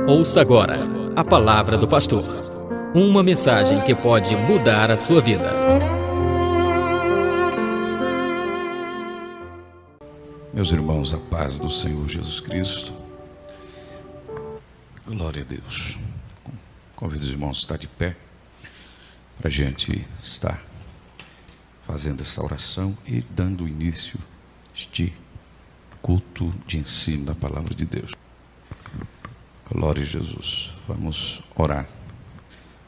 Ouça agora a palavra do pastor. Uma mensagem que pode mudar a sua vida. Meus irmãos, a paz do Senhor Jesus Cristo. Glória a Deus. Convido os irmãos a estar de pé para a gente estar fazendo essa oração e dando início a este culto de ensino da palavra de Deus. Glória a Jesus. Vamos orar.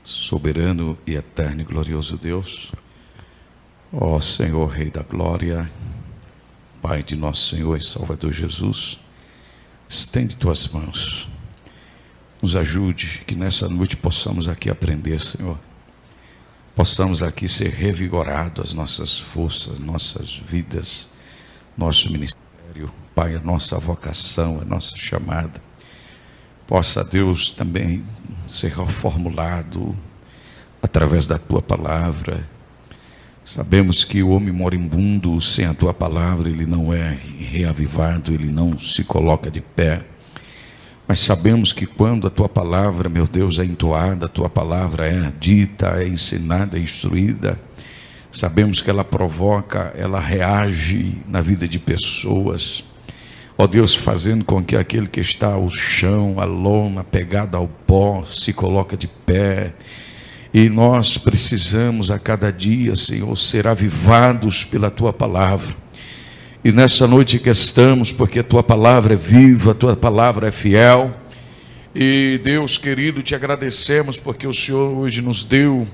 Soberano e eterno e glorioso Deus, ó Senhor, Rei da Glória, Pai de nosso Senhor e Salvador Jesus, estende tuas mãos, nos ajude, que nessa noite possamos aqui aprender, Senhor, possamos aqui ser revigorados, as nossas forças, nossas vidas, nosso ministério, Pai, a nossa vocação, a nossa chamada, possa Deus também ser reformulado através da Tua Palavra. Sabemos que o homem moribundo, sem a Tua Palavra, ele não é reavivado, ele não se coloca de pé. Mas sabemos que quando a Tua Palavra, meu Deus, é entoada, a Tua Palavra é dita, é ensinada, é instruída, sabemos que ela provoca, ela reage na vida de pessoas. Ó Deus, fazendo com que aquele que está ao chão, a lona, pegado ao pó, se coloque de pé. E nós precisamos a cada dia, Senhor, ser avivados pela Tua Palavra. E nessa noite que estamos, porque a Tua Palavra é viva, a Tua Palavra é fiel. E Deus querido, te agradecemos porque o Senhor hoje nos deu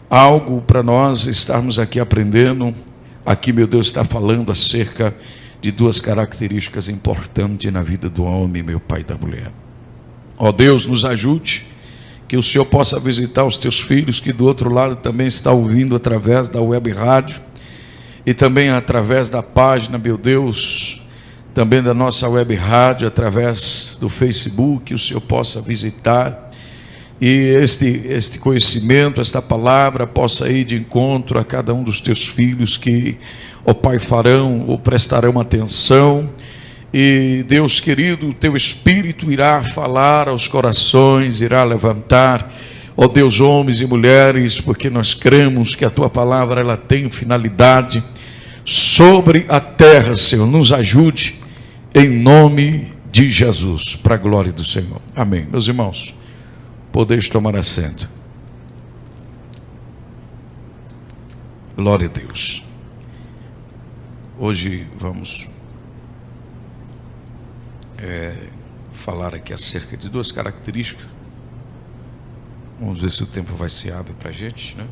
algo para nós estarmos aqui aprendendo. Aqui, meu Deus, está falando acerca de duas características importantes na vida do homem, meu Pai da mulher. Ó Deus, nos ajude, que o Senhor possa visitar os teus filhos, que do outro lado também está ouvindo através da web rádio, e também através da página, meu Deus, também da nossa web rádio, através do Facebook, que o Senhor possa visitar, e este conhecimento, esta palavra possa ir de encontro a cada um dos teus filhos que, ó Pai, farão ou prestarão atenção. E Deus querido, o teu Espírito irá falar aos corações, irá levantar, ó Deus, homens e mulheres, porque nós cremos que a tua palavra ela tem finalidade sobre a terra, Senhor. Nos ajude em nome de Jesus, para a glória do Senhor. Amém. Meus irmãos, podeis tomar assento. Glória a Deus. Hoje vamos falar aqui acerca de duas características. Vamos ver se o tempo vai se abrir para a gente, né?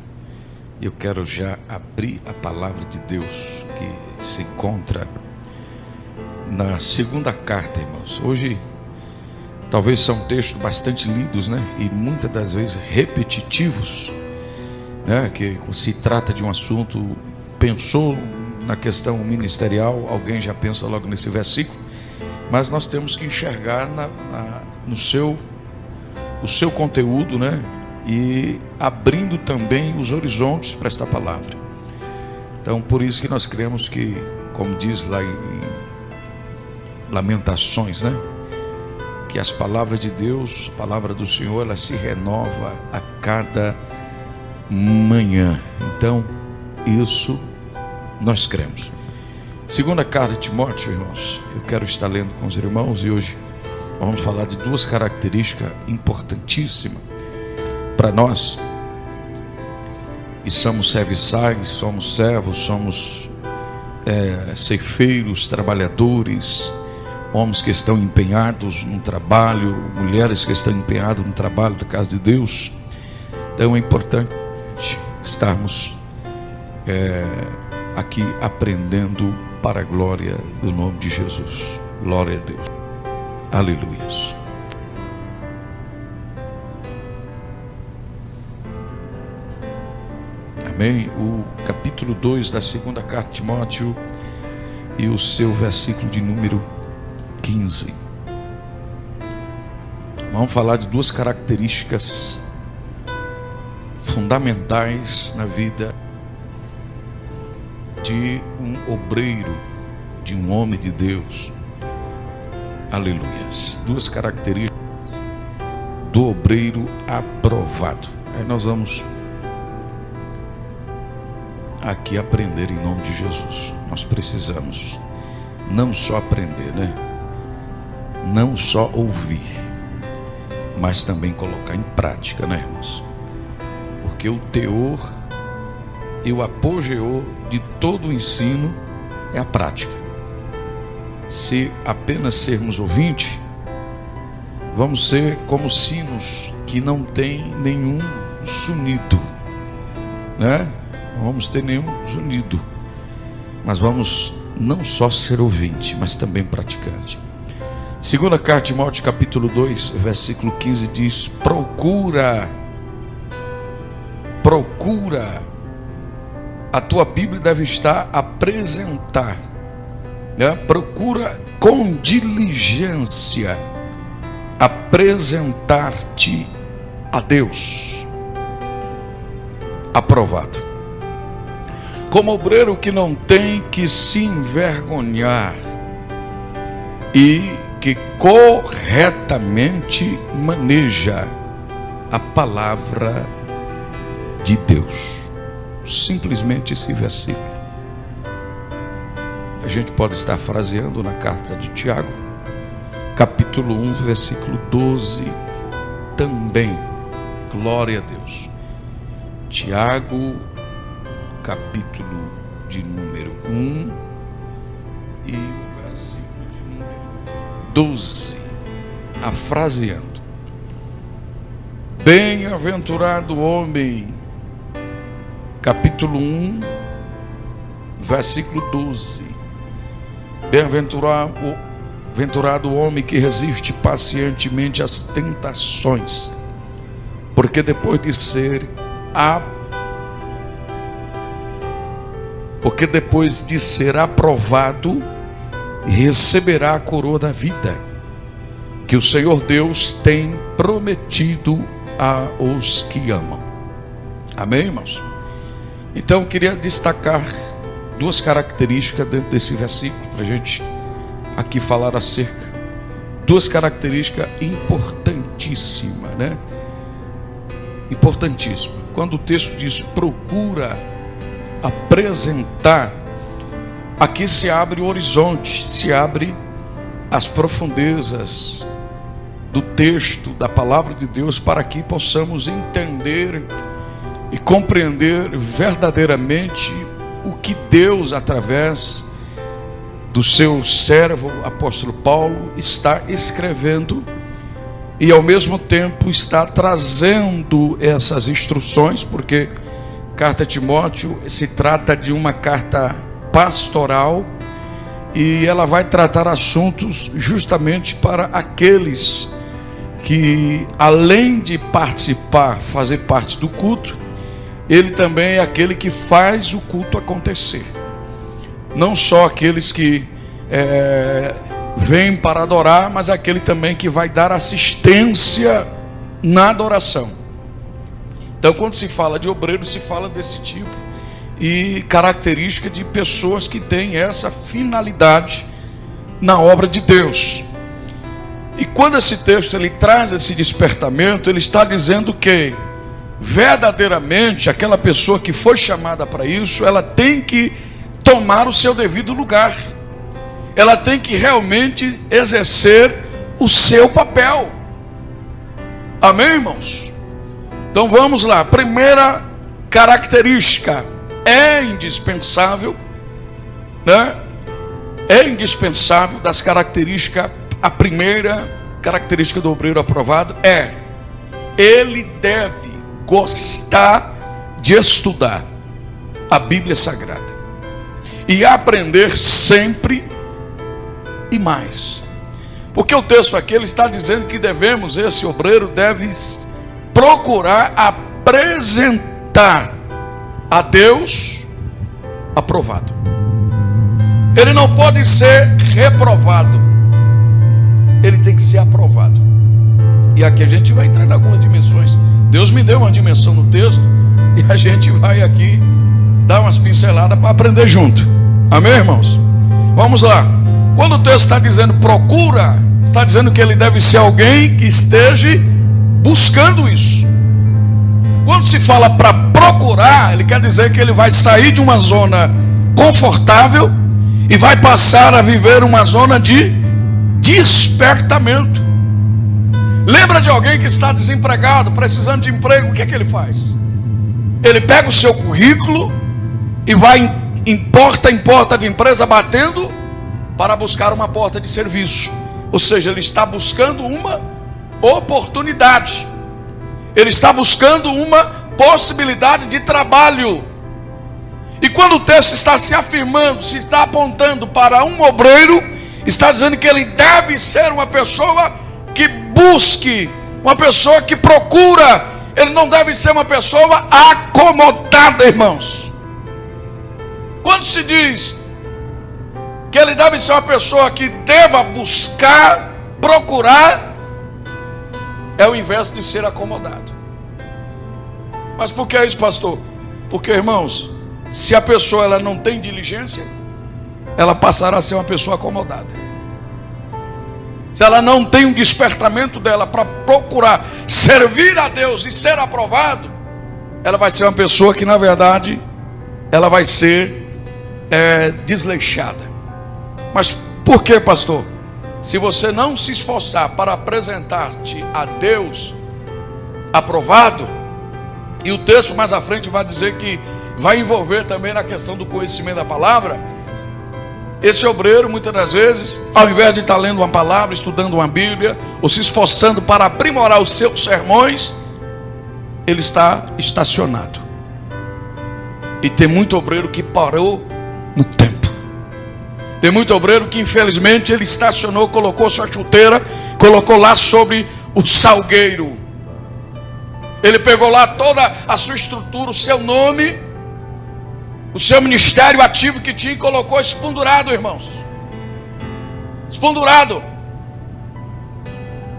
E eu quero já abrir a palavra de Deus que se encontra na segunda carta, irmãos. Hoje talvez são textos bastante lidos, né? E muitas das vezes repetitivos, né? Que se trata de um assunto, pensou na questão ministerial, alguém já pensa logo nesse versículo, mas nós temos que enxergar o seu conteúdo, né? E abrindo também os horizontes para esta palavra. Então, por isso que nós cremos que, como diz lá em Lamentações, né? Que as palavras de Deus, a palavra do Senhor, ela se renova a cada manhã. Então, isso nós cremos. Segunda carta de Timóteo, irmãos, eu quero estar lendo com os irmãos e hoje vamos falar de duas características importantíssimas para nós. E somos serviçais, somos servos, somos ceifeiros, trabalhadores, homens que estão empenhados no trabalho, mulheres que estão empenhadas no trabalho da casa de Deus. Então é importante estarmos aqui aprendendo para a glória do nome de Jesus. Glória a Deus. Aleluia. Amém. O capítulo 2 da segunda carta de Timóteo e o seu versículo de número 15. Vamos falar de duas características fundamentais na vida de um obreiro, de um homem de Deus. Aleluia. Duas características do obreiro aprovado. Aí nós vamos aqui aprender em nome de Jesus. Nós precisamos não só aprender, né? Não só ouvir, mas também colocar em prática, né, irmãos? Porque o teor e o apogeu de todo o ensino é a prática. Se apenas sermos ouvintes, vamos ser como sinos que não tem nenhum sonido, né? Não vamos ter nenhum sonido, mas vamos não só ser ouvinte, mas também praticante. Segunda carta de Timóteo, capítulo 2, versículo 15 diz: procura. A tua Bíblia deve estar apresentar, né? Procura com diligência apresentar-te a Deus aprovado, como obreiro que não tem que se envergonhar e que corretamente maneja a palavra de Deus. Simplesmente esse versículo a gente pode estar fraseando na carta de Tiago, capítulo 1, versículo 12 também. Glória a Deus. Tiago, capítulo de número 1 e o versículo de número 12, afraseando: bem-aventurado o homem, capítulo 1, versículo 12, bem-aventurado o homem que resiste pacientemente às tentações, porque depois de ser aprovado, receberá a coroa da vida que o Senhor Deus tem prometido aos que amam. Amém, irmãos? Então, eu queria destacar duas características dentro desse versículo, para a gente aqui falar acerca. Duas características importantíssimas, né? Importantíssima. Quando o texto diz procura apresentar, aqui se abre o horizonte, se abre as profundezas do texto, da palavra de Deus, para que possamos entender e compreender verdadeiramente o que Deus, através do seu servo apóstolo Paulo, está escrevendo e ao mesmo tempo está trazendo essas instruções, porque carta a Timóteo se trata de uma carta pastoral e ela vai tratar assuntos justamente para aqueles que, além de participar, fazer parte do culto, ele também é aquele que faz o culto acontecer. Não só aqueles que vêm para adorar, mas aquele também que vai dar assistência na adoração. Então, quando se fala de obreiro, se fala desse tipo e característica de pessoas que têm essa finalidade na obra de Deus. E quando esse texto ele traz esse despertamento, ele está dizendo que verdadeiramente aquela pessoa que foi chamada para isso, ela tem que tomar o seu devido lugar, ela tem que realmente exercer o seu papel. Amém, irmãos? Então vamos lá. Primeira característica: é indispensável, né? É indispensável das características. A primeira característica do obreiro aprovado é: ele deve gostar de estudar a Bíblia Sagrada e aprender sempre e mais. Porque o texto aqui ele está dizendo que esse obreiro deve procurar apresentar a Deus aprovado. Ele não pode ser reprovado, ele tem que ser aprovado. E aqui a gente vai entrar em algumas dimensões. Deus me deu uma dimensão no texto e a gente vai aqui dar umas pinceladas para aprender junto. Amém, irmãos? Vamos lá. Quando o texto está dizendo procura, está dizendo que ele deve ser alguém que esteja buscando isso. Quando se fala para procurar, ele quer dizer que ele vai sair de uma zona confortável e vai passar a viver uma zona de despertamento. Lembra de alguém que está desempregado, precisando de emprego? O que é que ele faz? Ele pega o seu currículo e vai em porta de empresa batendo para buscar uma porta de serviço. Ou seja, ele está buscando uma oportunidade. Ele está buscando uma possibilidade de trabalho. E quando o texto está se afirmando, se está apontando para um obreiro, está dizendo que ele deve ser uma pessoa que busque, uma pessoa que procura. Ele não deve ser uma pessoa acomodada, irmãos. Quando se diz que ele deve ser uma pessoa que deva buscar, procurar, é o inverso de ser acomodado. Mas por que é isso, pastor? Porque, irmãos, se a pessoa ela não tem diligência, ela passará a ser uma pessoa acomodada. Se ela não tem um despertamento dela para procurar servir a Deus e ser aprovado, ela vai ser uma pessoa que, na verdade, ela vai ser desleixada. Mas por que, pastor? Se você não se esforçar para apresentar-te a Deus aprovado, e o texto mais à frente vai dizer que vai envolver também na questão do conhecimento da palavra, esse obreiro, muitas das vezes, ao invés de estar lendo uma palavra, estudando uma Bíblia, ou se esforçando para aprimorar os seus sermões, ele está estacionado. E tem muito obreiro que parou no tempo. Tem muito obreiro que, infelizmente, ele estacionou, colocou sua chuteira, colocou lá sobre o salgueiro. Ele pegou lá toda a sua estrutura, o seu nome, o seu ministério ativo que tinha, e colocou espondurado, irmãos. Espondurado.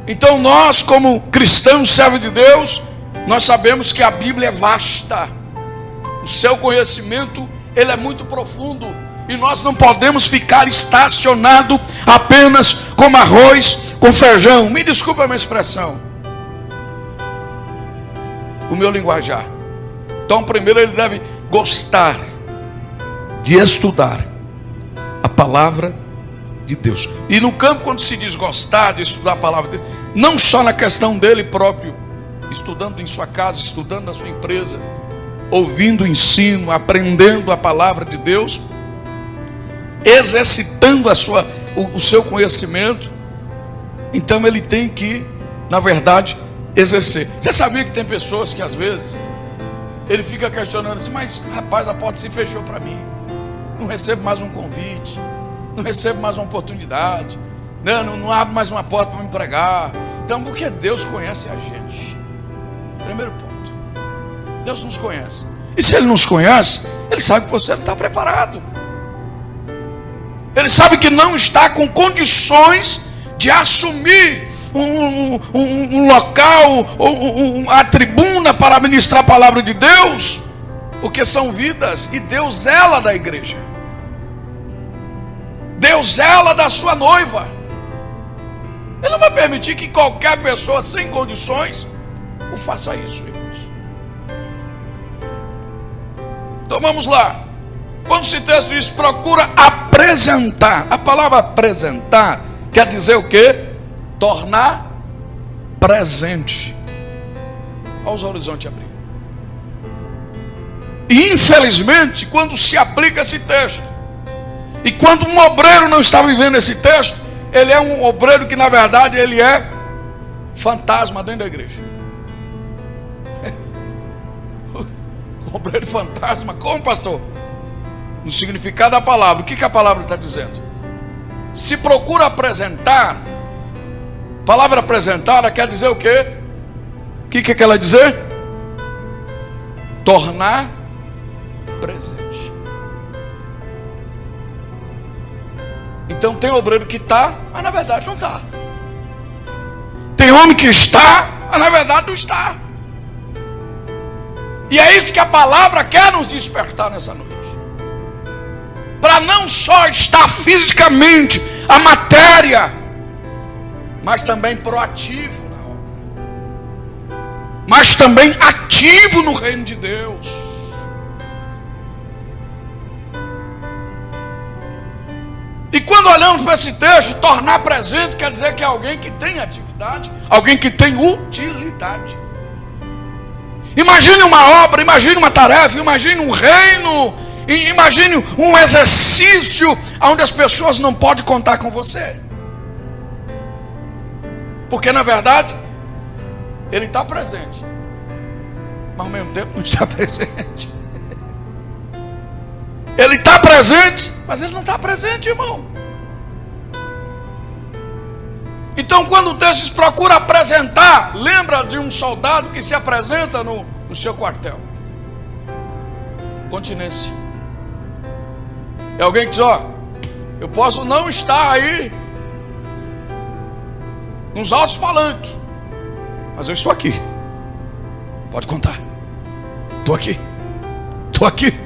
Então nós, como cristãos, servos de Deus, nós sabemos que a Bíblia é vasta. O seu conhecimento, ele é muito profundo. E nós não podemos ficar estacionado apenas como arroz com feijão. Me desculpa a minha expressão, o meu linguajar. Então primeiro ele deve gostar de estudar a palavra de Deus. E no campo, quando se diz gostar de estudar a palavra de Deus, não só na questão dele próprio, estudando em sua casa, estudando na sua empresa, ouvindo o ensino, aprendendo a palavra de Deus, exercitando o seu conhecimento. Então ele tem que, na verdade, exercer. Você sabia que tem pessoas que às vezes ele fica questionando assim: mas rapaz, a porta se fechou para mim, não recebo mais um convite, não recebo mais uma oportunidade, não abre mais uma porta para me pregar. Então, porque Deus conhece a gente. Primeiro ponto, Deus nos conhece. E se Ele nos conhece, Ele sabe que você não está preparado. Ele sabe que não está com condições de assumir um local, a tribuna para ministrar a palavra de Deus, porque são vidas, e Deus zela da igreja, Deus zela da sua noiva. Ele não vai permitir que qualquer pessoa sem condições o faça isso, irmãos. Então vamos lá. Quando esse texto diz procura apresentar, a palavra apresentar quer dizer o quê? Tornar presente. Olha os horizontes abrindo. E infelizmente, quando se aplica esse texto, e quando um obreiro não está vivendo esse texto, ele é um obreiro que na verdade ele é fantasma dentro da igreja. O obreiro fantasma, como, pastor? No significado da palavra, o que a palavra está dizendo? Se procura apresentar, a palavra apresentar quer dizer o quê? O que quer ela dizer? Tornar presente. Então tem obreiro que está, mas na verdade não está. Tem homem que está, mas na verdade não está. E é isso que a palavra quer nos despertar nessa noite. Para não só estar fisicamente a matéria, mas também proativo na obra. mas também ativo no reino de Deus. E quando olhamos para esse texto, tornar presente quer dizer que é alguém que tem atividade, alguém que tem utilidade. Imagine uma obra, imagine uma tarefa, imagine um reino, imagine um exercício onde as pessoas não podem contar com você. Porque na verdade, ele está presente, mas ao mesmo tempo não está presente. Ele está presente, mas ele não está presente, irmão. Então, quando o texto diz, procura apresentar, lembra de um soldado que se apresenta no seu quartel. Continência. É alguém que diz, ó, eu posso não estar aí nos altos palanques, mas eu estou aqui. Pode contar. Estou aqui. Estou aqui.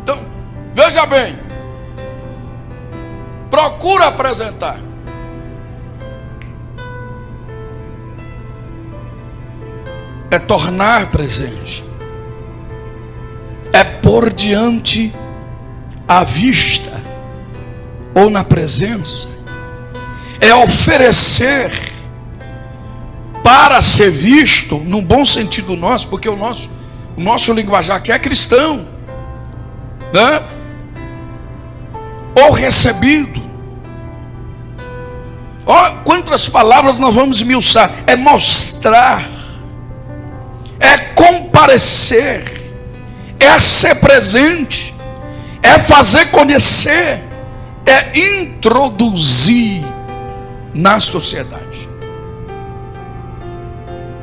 Então, veja bem. Procura apresentar. É tornar presente. É pôr diante à vista ou na presença. É oferecer para ser visto, num bom sentido nosso, porque o nosso linguajar aqui é cristão, né? Ou recebido. Ó, quantas palavras nós vamos esmiuçar. É mostrar, é comparecer, é ser presente, é fazer conhecer, é introduzir na sociedade.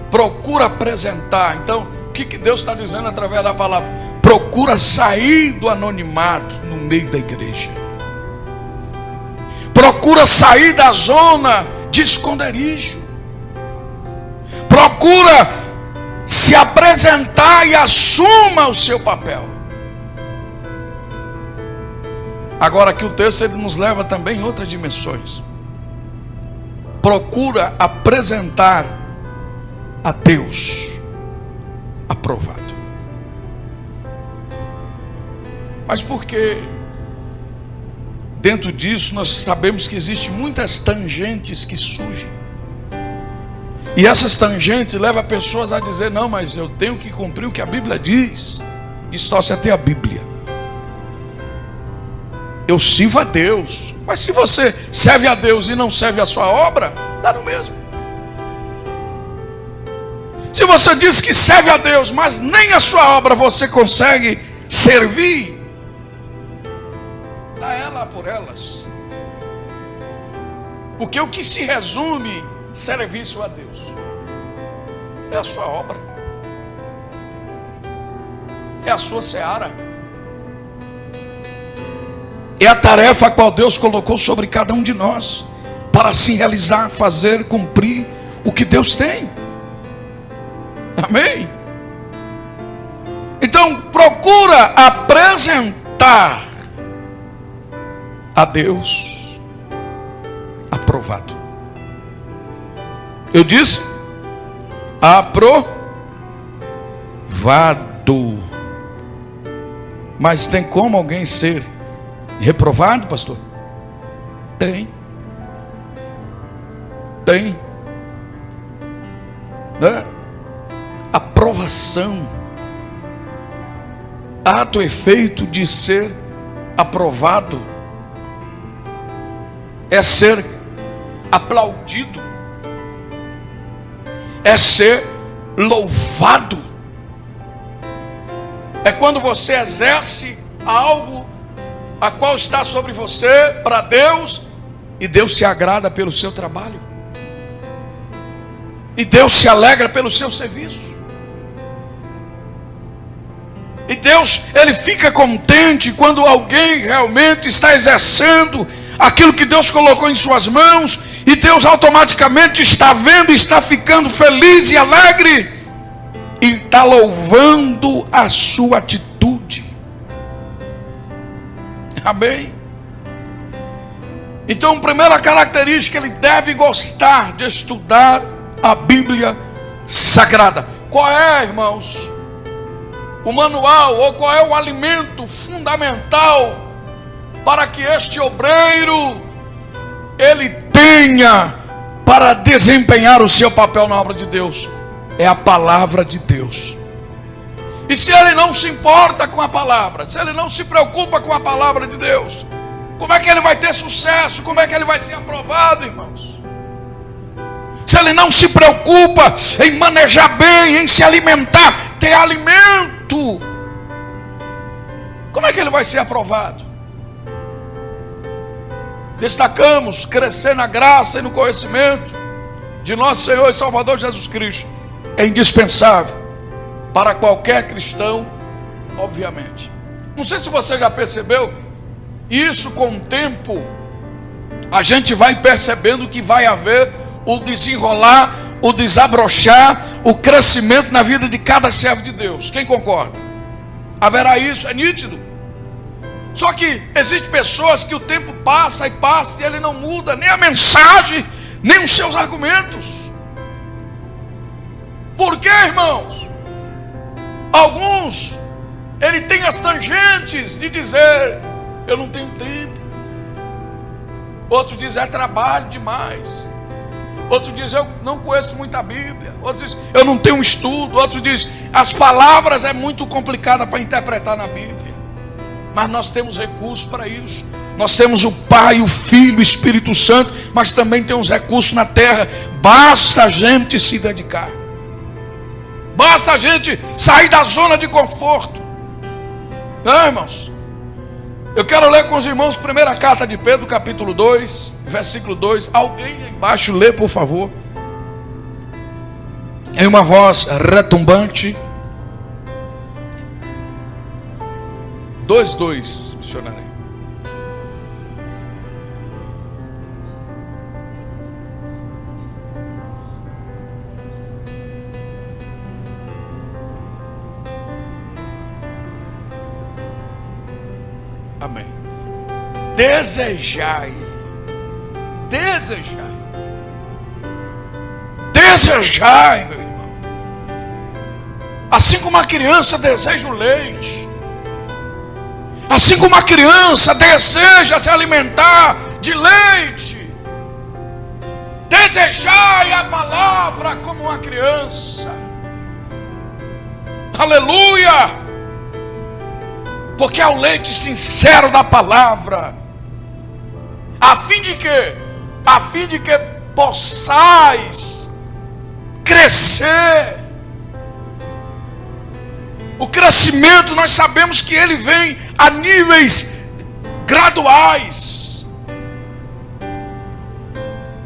Procura apresentar. Então, o que Deus está dizendo através da palavra? Procura sair do anonimato no meio da igreja. Procura sair da zona de esconderijo. Procura se apresentar e assuma o seu papel. Agora aqui o texto ele nos leva também em outras dimensões. Procura apresentar a Deus aprovado. Mas por que dentro disso nós sabemos que existem muitas tangentes que surgem? E essas tangentes levam pessoas a dizer, não, mas eu tenho que cumprir o que a Bíblia diz. Distorce até a Bíblia. Eu sirvo a Deus. Mas se você serve a Deus e não serve a sua obra, dá no mesmo. Se você diz que serve a Deus, mas nem a sua obra você consegue servir, dá ela por elas. Porque o que se resume serviço a Deus é a sua obra, é a sua seara, é a tarefa a qual Deus colocou sobre cada um de nós, para assim realizar, fazer, cumprir o que Deus tem. Amém? Então procura apresentar a Deus aprovado. Eu disse aprovado. Mas tem como alguém ser reprovado, pastor? Tem. Né? Aprovação, ato e efeito de ser aprovado, é ser aplaudido, é ser louvado. É quando você exerce algo a qual está sobre você para Deus, e Deus se agrada pelo seu trabalho, e Deus se alegra pelo seu serviço, e Deus, Ele fica contente quando alguém realmente está exercendo aquilo que Deus colocou em suas mãos, e Deus automaticamente está vendo, está ficando feliz e alegre, e está louvando a sua atitude. Amém? Então, primeira característica, ele deve gostar de estudar a Bíblia Sagrada. Qual é, irmãos, o manual, ou qual é o alimento fundamental para que este obreiro ele tenha para desempenhar o seu papel na obra de Deus? É a palavra de Deus. E se ele não se importa com a palavra, se ele não se preocupa com a palavra de Deus, como é que ele vai ter sucesso? Como é que ele vai ser aprovado, irmãos? Se ele não se preocupa em manejar bem, em se alimentar, ter alimento, como é que ele vai ser aprovado? Destacamos crescer na graça e no conhecimento de nosso Senhor e Salvador Jesus Cristo. É indispensável para qualquer cristão, obviamente. Não sei se você já percebeu, isso com o tempo, a gente vai percebendo que vai haver o desenrolar, o desabrochar, o crescimento na vida de cada servo de Deus. Quem concorda? Haverá isso, é nítido. Só que existem pessoas que o tempo passa e ele não muda nem a mensagem, nem os seus argumentos. Por quê, irmãos? Alguns, ele tem as tangentes de dizer: eu não tenho tempo. Outros dizem: é trabalho demais. Outros dizem: eu não conheço muita Bíblia. Outros dizem: eu não tenho estudo. Outros dizem: as palavras é muito complicada para interpretar na Bíblia. Mas nós temos recursos para isso. Nós temos o Pai, o Filho, o Espírito Santo, mas também temos recursos na terra. Basta a gente se dedicar. Basta a gente sair da zona de conforto. Não, irmãos? Eu quero ler com os irmãos primeira carta de Pedro, capítulo 2, versículo 2. Alguém aí embaixo lê, por favor, em uma voz retumbante. 2:2, missionário. Amém. Desejai, meu irmão. Assim como a criança deseja o leite, assim como a criança deseja se alimentar de leite, desejai a palavra como uma criança. Aleluia! Porque é o leite sincero da palavra. A fim de quê? A fim de que possais crescer. O crescimento, nós sabemos que ele vem a níveis graduais.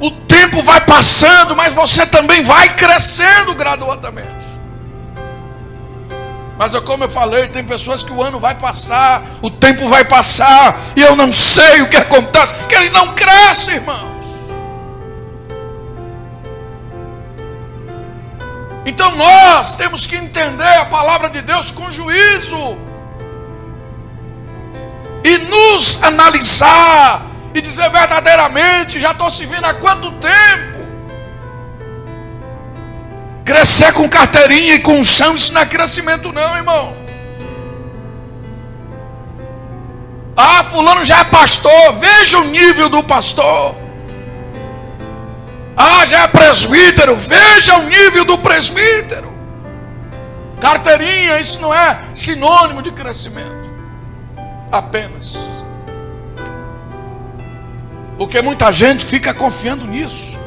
O tempo vai passando, mas você também vai crescendo gradualmente. Mas como eu falei, tem pessoas que o ano vai passar, o tempo vai passar, e eu não sei o que acontece, que ele não cresce, irmãos. Então nós temos que entender a palavra de Deus com juízo, e nos analisar, e dizer verdadeiramente: já estou servindo há quanto tempo? Crescer com carteirinha e com unção, isso não é crescimento não, irmão. Ah, fulano já é pastor, veja o nível do pastor. Ah, já é presbítero, veja o nível do presbítero. Carteirinha, isso não é sinônimo de crescimento. Apenas. Porque muita gente fica confiando nisso.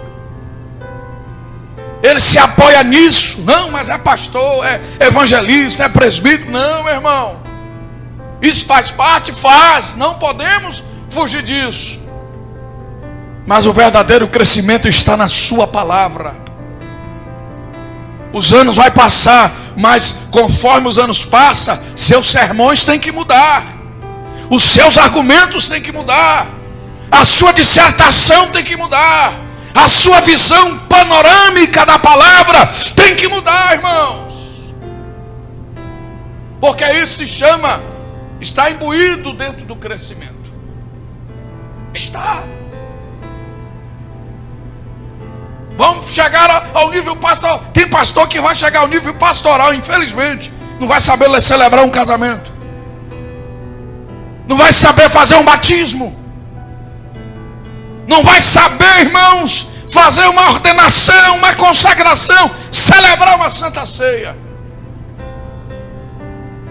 Ele se apoia nisso. Não, mas é pastor, é evangelista, é presbítero. Não, meu irmão. Isso faz parte? Faz. Não podemos fugir disso. Mas o verdadeiro crescimento está na sua palavra. Os anos vão passar, mas conforme os anos passam, seus sermões têm que mudar. Os seus argumentos têm que mudar. A sua dissertação tem que mudar. A sua visão panorâmica da palavra tem que mudar, irmãos. Porque isso se chama, está imbuído dentro do crescimento. Está. Vamos chegar ao nível pastoral. Tem pastor que vai chegar ao nível pastoral, infelizmente. Não vai saber celebrar um casamento. Não vai saber fazer um batismo. Não vai saber, irmãos, fazer uma ordenação, uma consagração, celebrar uma santa ceia.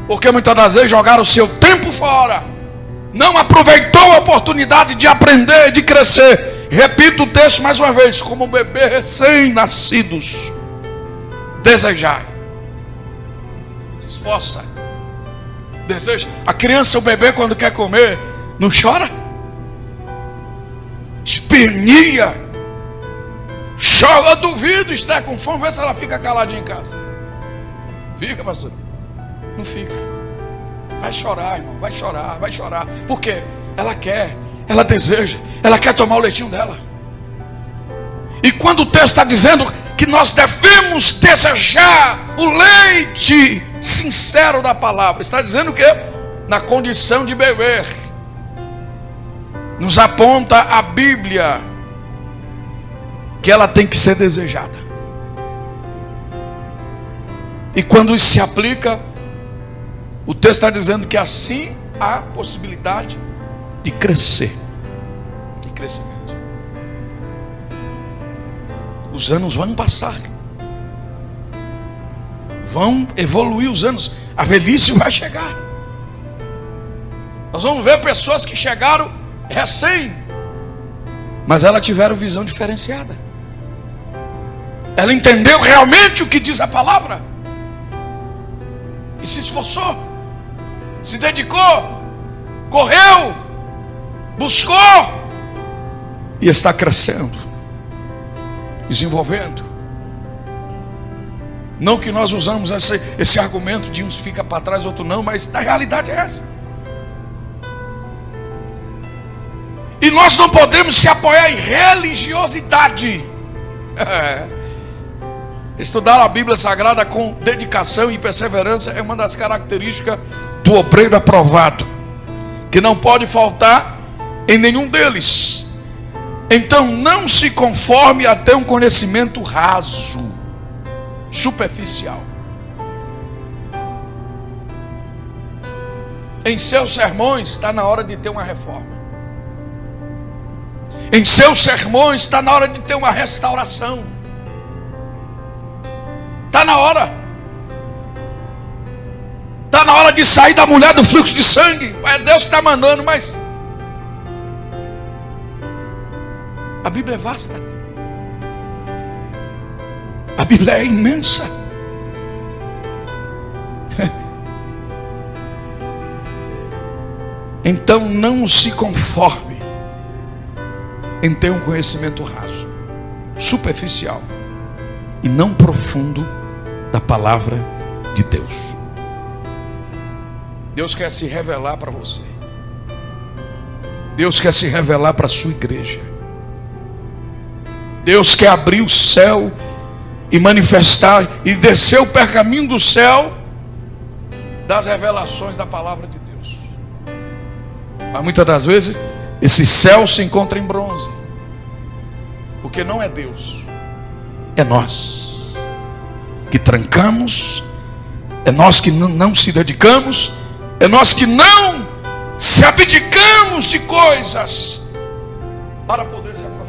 Porque muitas das vezes jogaram o seu tempo fora. Não aproveitou a oportunidade de aprender, de crescer. Repito o texto mais uma vez: como um bebê recém-nascidos, desejai. Se esforça, deseja. A criança, o bebê, quando quer comer, não chora? Espernia, chora. Eu duvido estar com fome, vê se ela fica caladinha em casa. Fica, pastor? Não fica. Vai chorar, irmão, vai chorar, vai chorar. Por quê? Ela quer, ela deseja, ela quer tomar o leitinho dela. E quando o texto está dizendo que nós devemos desejar o leite sincero da palavra, está dizendo o quê? Na condição de beber. Nos aponta a Bíblia que ela tem que ser desejada. E quando isso se aplica, o texto está dizendo que assim há possibilidade de crescer, de crescimento. Os anos vão passar, vão evoluir os anos, a velhice vai chegar. Nós vamos ver pessoas que chegaram recém, mas elas tiveram visão diferenciada. Ela entendeu realmente o que diz a palavra e se esforçou, se dedicou, correu, buscou e está crescendo, desenvolvendo. Não que nós usamos esse argumento de uns fica para trás, outro não, mas a realidade é essa. E nós não podemos se apoiar em religiosidade. Estudar a Bíblia Sagrada com dedicação e perseverança é uma das características do obreiro aprovado, que não pode faltar em nenhum deles. Então não se conforme a ter um conhecimento raso, superficial. Em seus sermões está na hora de ter uma reforma. Em seus sermões está na hora de ter uma restauração. Está na hora. Está na hora de sair da mulher do fluxo de sangue. É Deus que está mandando, mas a Bíblia é vasta. A Bíblia é imensa. Então não se conforme em ter um conhecimento raso, superficial e não profundo da palavra de Deus. Deus quer se revelar para você. Deus quer se revelar para a sua igreja. Deus quer abrir o céu e manifestar e descer o pergaminho do céu das revelações da palavra de Deus. Mas muitas das vezes esse céu se encontra em bronze, porque não é Deus, é nós que trancamos, é nós que não se dedicamos, é nós que não se abdicamos de coisas para poder se aprofundar.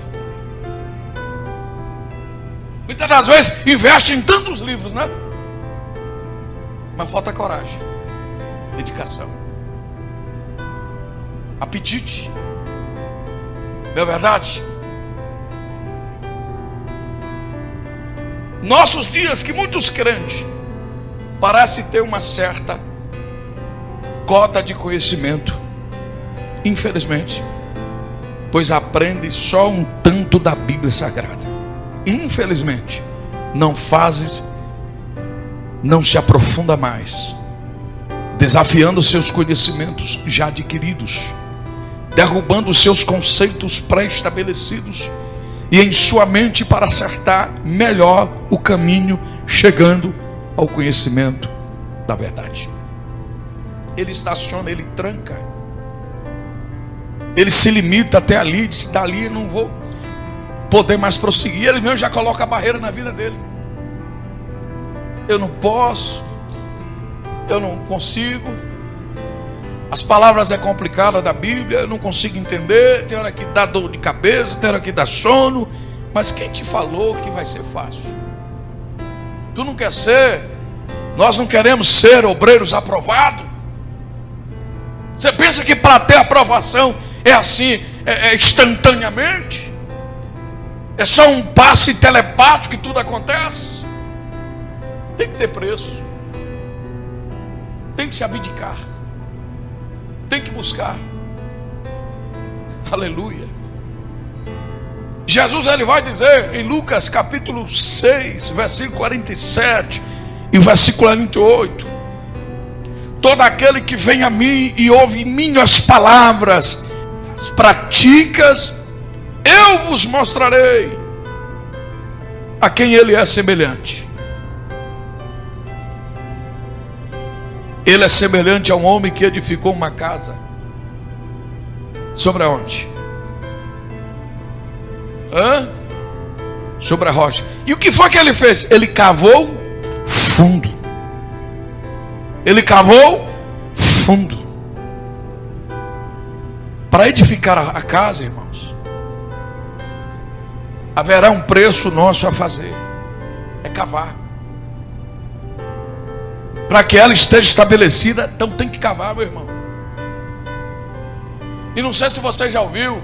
Muitas das vezes investe em tantos livros, né? Mas falta coragem, dedicação, apetite. Não é verdade? Nossos dias que muitos crentes parecem ter uma certa cota de conhecimento, infelizmente, pois aprendem só um tanto da Bíblia Sagrada. Infelizmente, não se aprofunda mais, desafiando seus conhecimentos já adquiridos, derrubando seus conceitos pré-estabelecidos e em sua mente para acertar melhor o caminho, chegando ao conhecimento da verdade. Ele estaciona, ele tranca, ele se limita até ali, diz: dali eu não vou. poder mais prosseguir. Ele mesmo já coloca a barreira na vida dele. Eu não posso, eu não consigo, as palavras é complicada da Bíblia, eu não consigo entender, tem hora que dá dor de cabeça, tem hora que dá sono. Mas quem te falou que vai ser fácil? Tu não quer ser, nós não queremos ser obreiros aprovados. Você pensa que para ter aprovação é assim, é instantaneamente? É só um passe telepático que tudo acontece? Tem que ter preço, tem que se abdicar, tem que buscar. Aleluia. Jesus ele vai dizer em Lucas capítulo 6, versículo 47 e versículo 48: todo aquele que vem a mim e ouve minhas palavras, as praticas, eu vos mostrarei a quem ele é semelhante. Ele é semelhante a um homem que edificou uma casa. Sobre aonde? Sobre a rocha. E o que foi que ele fez? Ele cavou fundo. Ele cavou fundo. Para edificar a casa, irmãos, haverá um preço nosso a fazer. É cavar. Para que ela esteja estabelecida, então tem que cavar, meu irmão. E não sei se você já ouviu,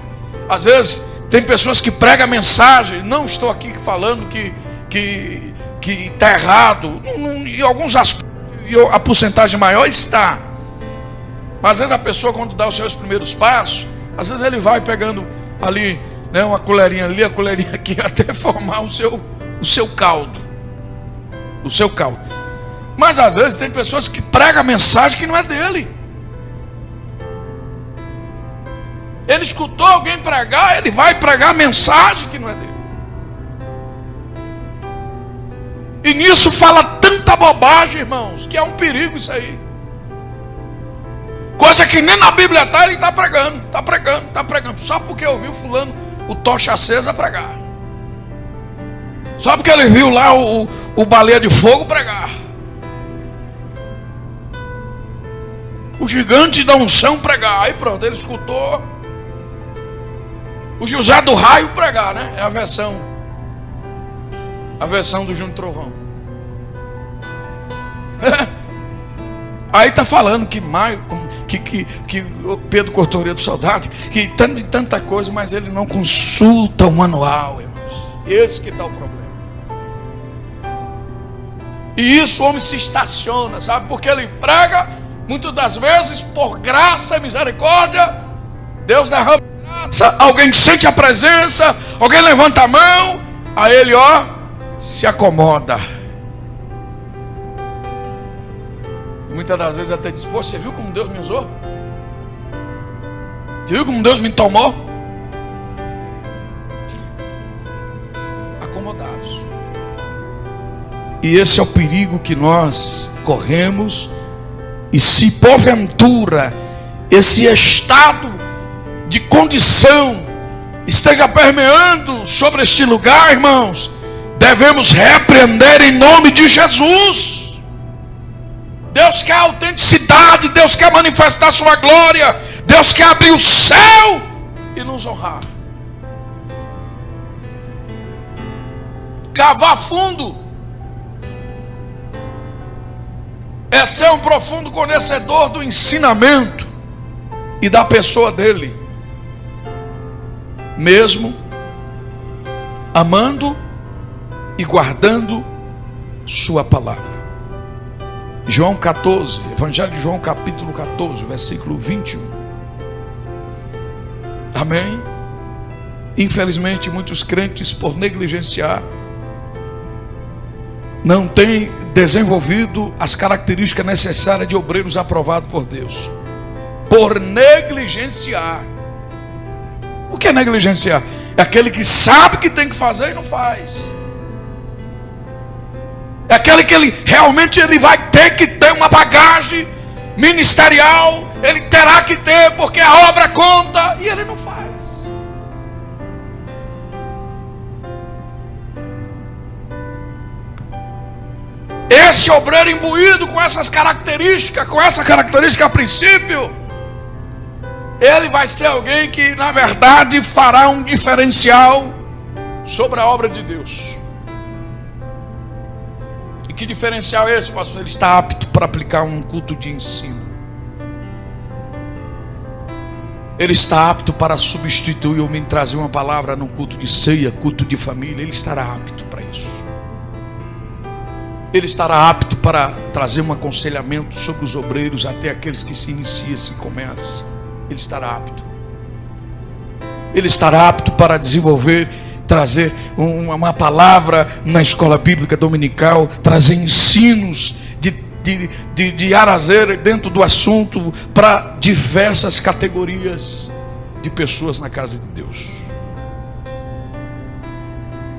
às vezes tem pessoas que pregam a mensagem. Não estou aqui falando que está errado. Em alguns aspectos a porcentagem maior está. Mas às vezes a pessoa, quando dá os seus primeiros passos, às vezes ele vai pegando ali, né, uma colherinha ali, a colherinha aqui, até formar o seu caldo. O seu caldo. Mas às vezes tem pessoas que pregam a mensagem que não é dele. Ele escutou alguém pregar, ele vai pregar a mensagem que não é dele. E nisso fala tanta bobagem, irmãos, que é um perigo isso aí. Coisa que nem na Bíblia está, ele está pregando. Só porque ouviu fulano, o tocha acesa, pregar. Só porque ele viu lá o baleia de fogo pregar. O gigante da unção pregar. Aí pronto, ele escutou o José do Raio pregar, né? É a versão do Júnior Trovão. Aí está falando que Pedro Cortoria do Soldado, que tanta coisa, mas ele não consulta o manual, irmãos. Esse que está o problema. E isso o homem se estaciona, sabe? Porque ele prega, muitas das vezes, por graça e misericórdia, Deus derrama graça, alguém sente a presença, alguém levanta a mão, aí ele, se acomoda. E muitas das vezes até diz: pô, você viu como Deus me usou? Você viu como Deus me tomou? Acomodados. E esse é o perigo que nós corremos. E se porventura esse estado de condição esteja permeando sobre este lugar, irmãos, devemos repreender em nome de Jesus. Deus quer autenticidade, Deus quer manifestar sua glória, Deus quer abrir o céu e nos honrar. Cavar fundo é ser um profundo conhecedor do ensinamento e da pessoa dele, mesmo amando e guardando sua palavra. João 14, Evangelho de João capítulo 14, versículo 21. Amém? Infelizmente muitos crentes, por negligenciar, não têm desenvolvido as características necessárias de obreiros aprovados por Deus. Por negligenciar. O que é negligenciar? É aquele que sabe que tem que fazer e não faz. É aquele que ele vai ter que ter uma bagagem ministerial, ele terá que ter, porque a obra conta, e ele não faz. esse obreiro imbuído com essas características, com essa característica a princípio, ele vai ser alguém que na verdade fará um diferencial sobre a obra de Deus. E que diferencial é esse, pastor? Ele está apto para aplicar um culto de ensino. Ele está apto para substituir ou me trazer uma palavra num culto de ceia, culto de família. Ele estará apto para isso. Ele estará apto para trazer um aconselhamento sobre os obreiros, até aqueles que se iniciam, se começam. Ele estará apto. Ele estará apto para desenvolver, trazer uma palavra na escola bíblica dominical, trazer ensinos de arazeira dentro do assunto para diversas categorias de pessoas na casa de Deus.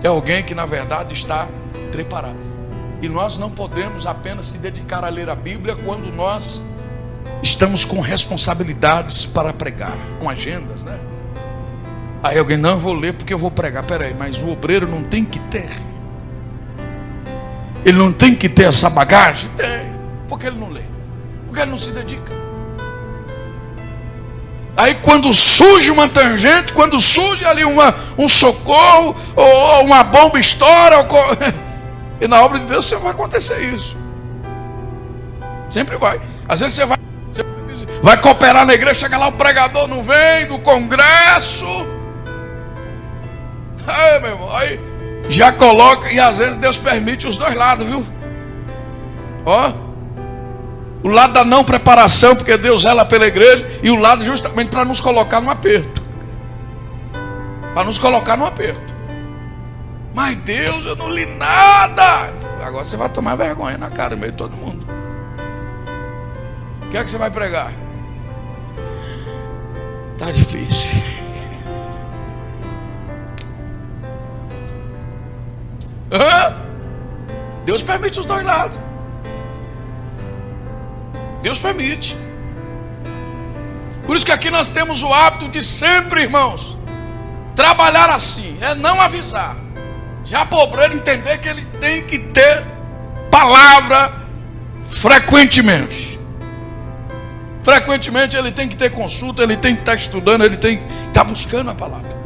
É alguém que na verdade está preparado. E nós não podemos apenas se dedicar a ler a Bíblia quando nós estamos com responsabilidades para pregar, com agendas, né? Aí alguém, não, eu vou ler porque eu vou pregar. Peraí, mas o obreiro não tem que ter? Ele não tem que ter essa bagagem? Tem. Por que ele não lê? Por que ele não se dedica? Aí quando surge uma tangente, quando surge ali um socorro, ou uma bomba estoura, e na obra de Deus sempre vai acontecer isso. Sempre vai. Às vezes você vai cooperar na igreja, chega lá, o pregador não vem do congresso. Aí, meu irmão, aí já coloca, e às vezes Deus permite os dois lados, viu? Ó, o lado da não preparação, porque Deus zela pela igreja, e o lado justamente para nos colocar no aperto. Para nos colocar no aperto. Mas Deus, eu não li nada. Agora você vai tomar vergonha na cara, no meio de todo mundo. O que é que você vai pregar? Tá difícil. Deus permite os dois lados. Deus permite. Por isso que aqui nós temos o hábito de sempre, irmãos, trabalhar assim, é não avisar. Já para o obreiro entender que ele tem que ter palavra frequentemente. Frequentemente ele tem que ter consulta, ele tem que estar estudando, ele tem que estar buscando a palavra.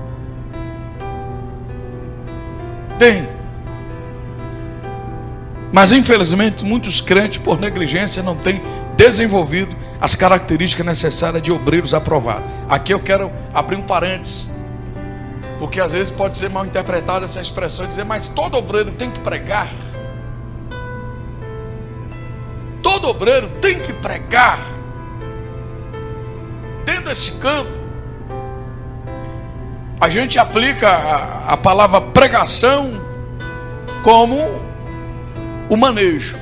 Tem. Mas infelizmente muitos crentes, por negligência, não têm desenvolvido as características necessárias de obreiros aprovados. Aqui eu quero abrir um parênteses, porque às vezes pode ser mal interpretada essa expressão e dizer, mas todo obreiro tem que pregar. Todo obreiro tem que pregar. Dentro desse campo, a gente aplica a palavra pregação como o manejo.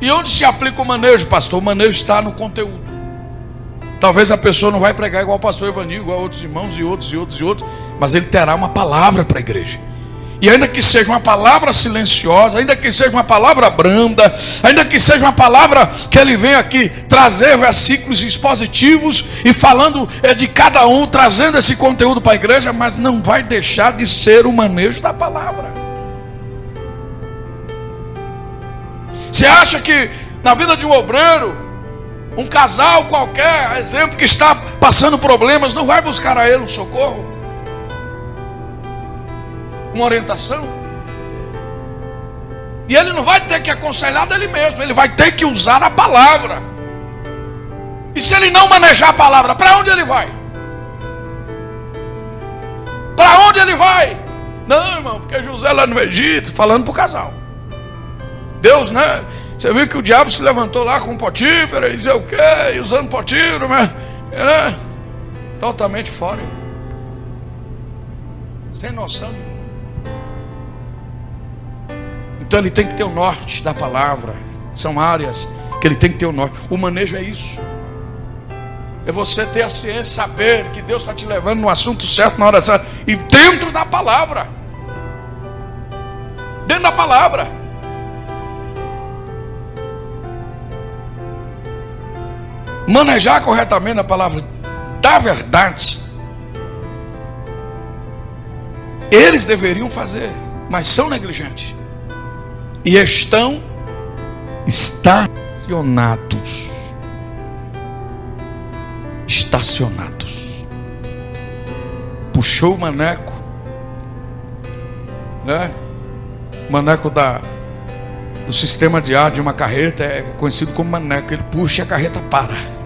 E onde se aplica o manejo, pastor? O manejo está no conteúdo. Talvez a pessoa não vai pregar igual o pastor Evanil, igual outros irmãos e outros, mas ele terá uma palavra para a igreja. E ainda que seja uma palavra silenciosa, ainda que seja uma palavra branda, ainda que seja uma palavra que ele vem aqui trazer versículos expositivos e falando de cada um, trazendo esse conteúdo para a igreja, mas não vai deixar de ser o manejo da palavra. Você acha que na vida de um obreiro, um casal qualquer, exemplo, que está passando problemas, não vai buscar a ele um socorro? Uma orientação? E ele não vai ter que aconselhar dele mesmo, ele vai ter que usar a palavra. E se ele não manejar a palavra, para onde ele vai? Para onde ele vai? Não, irmão, porque José lá no Egito, falando para o casal. Deus, né? Você viu que o diabo se levantou lá com Potífera e dizia o quê? E usando Potífera, mas né? Totalmente fora. Sem noção. Então ele tem que ter o norte da palavra. São áreas que ele tem que ter o norte. O manejo é isso. É você ter a ciência, saber que Deus está te levando no assunto certo, na hora certa. E dentro da palavra. Dentro da palavra. Manejar corretamente a palavra da verdade, eles deveriam fazer, mas são negligentes. e estão estacionados. Estacionados. Puxou o maneco, né? O maneco do sistema de ar de uma carreta é conhecido como maneco. Ele puxa e a carreta para.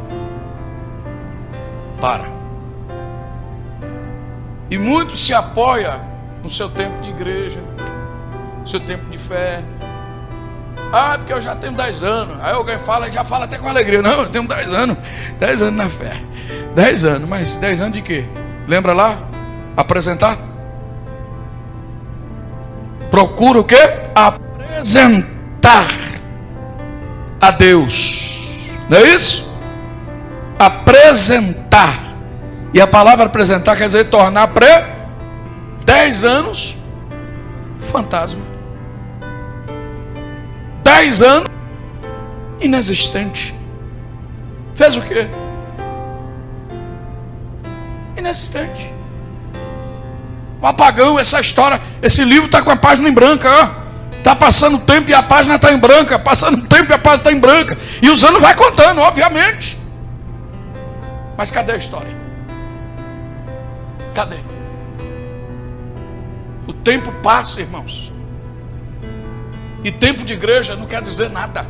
E muito se apoia no seu tempo de igreja, no seu tempo de fé. Ah, porque eu já tenho 10 anos. Aí alguém fala, já fala até com alegria. Não, eu tenho 10 anos. 10 anos na fé. 10 anos, mas 10 anos de quê? Lembra lá? Apresentar? Procura o quê? Apresentar a Deus. Não é isso? Apresentar. E a palavra apresentar quer dizer tornar 10 anos fantasma. 10 anos inexistente. Fez o quê? Inexistente. Um apagão, essa história. Esse livro está com a página em branca. Está passando tempo e a página está em branca. Passando tempo e a página está em branca. E os anos vai contando, obviamente. Mas cadê a história? Cadê? O tempo passa, irmãos. E tempo de igreja não quer dizer nada.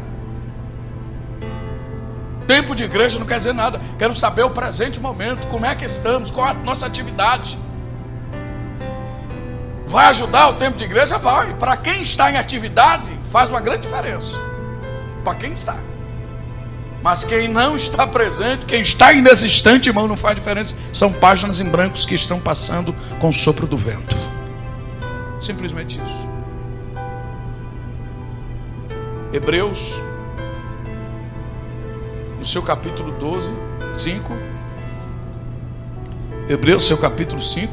Tempo de igreja não quer dizer nada. Quero saber o presente momento. Como é que estamos? Qual a nossa atividade? Vai ajudar o tempo de igreja? Vai. Para quem está em atividade, faz uma grande diferença. Para quem está. Mas quem não está presente, quem está inexistente, irmão, não faz diferença. São páginas em brancos que estão passando com o sopro do vento. Simplesmente isso. Hebreus, no seu capítulo 12, 5. Hebreus, seu capítulo 5.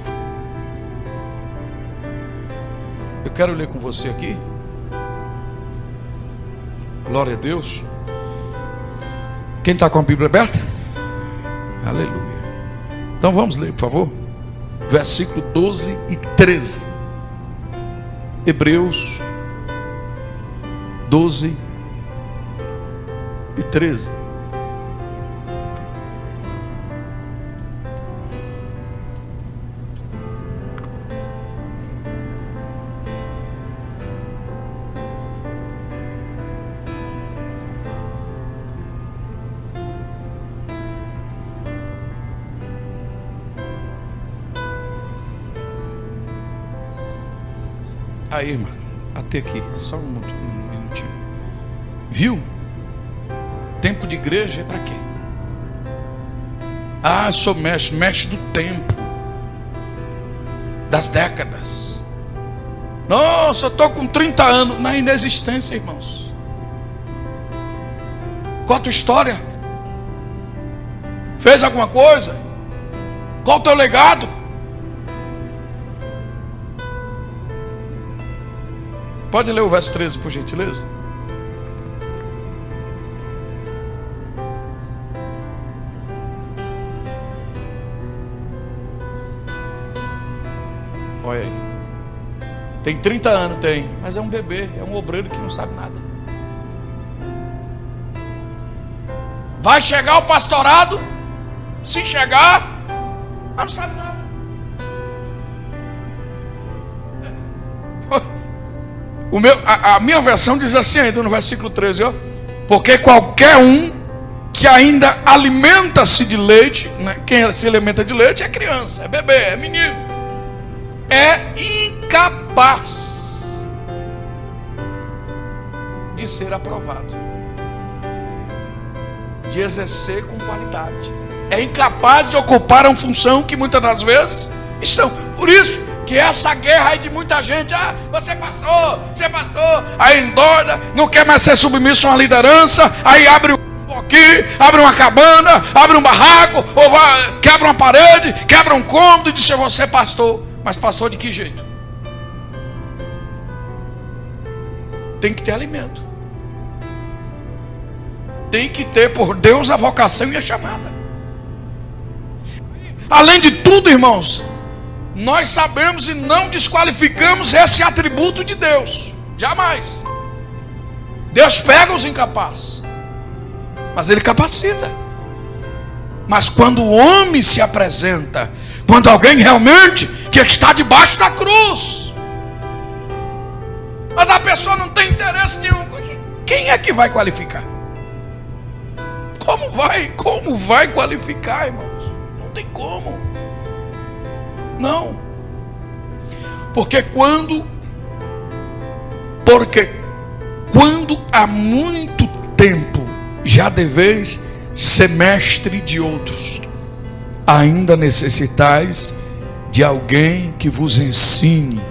Eu quero ler com você aqui. Glória a Deus. Quem está com a Bíblia aberta? Aleluia. Então vamos ler, por favor. Versículo 12 e 13. Hebreus 12 e 13. Aí, irmão, até aqui, só um minutinho. Viu? Tempo de igreja é para quê? Ah, eu sou mestre do tempo, das décadas. Nossa, eu estou com 30 anos na inexistência, irmãos. Qual a tua história? Fez alguma coisa? Qual o teu legado? Pode ler o verso 13, por gentileza? Olha aí. Tem 30 anos, tem. Mas é um bebê, é um obreiro que não sabe nada. Vai chegar o pastorado? Se chegar, mas não sabe nada. A minha versão diz assim ainda no versículo 13, ó. Porque qualquer um que ainda alimenta-se de leite, né? Quem se alimenta de leite é criança, é bebê, é menino, é incapaz de ser aprovado, de exercer com qualidade, é incapaz de ocupar uma função que muitas das vezes estão. Por isso que essa guerra aí de muita gente, ah, você é pastor, aí endorda, não quer mais ser submisso a uma liderança, aí abre um aqui, abre uma cabana, abre um barraco, ou vai, quebra uma parede, quebra um cômodo e diz: você é pastor. Mas pastor de que jeito? Tem que ter alimento, tem que ter por Deus a vocação e a chamada. Além de tudo, irmãos, nós sabemos e não desqualificamos esse atributo de Deus, jamais. Deus pega os incapazes, mas Ele capacita. Mas quando o homem se apresenta, quando alguém realmente que está debaixo da cruz, mas a pessoa não tem interesse nenhum, quem é que vai qualificar? Como vai qualificar, irmãos? Não tem como. Não. Porque quando há muito tempo já deveis ser mestre de outros, ainda necessitais de alguém que vos ensine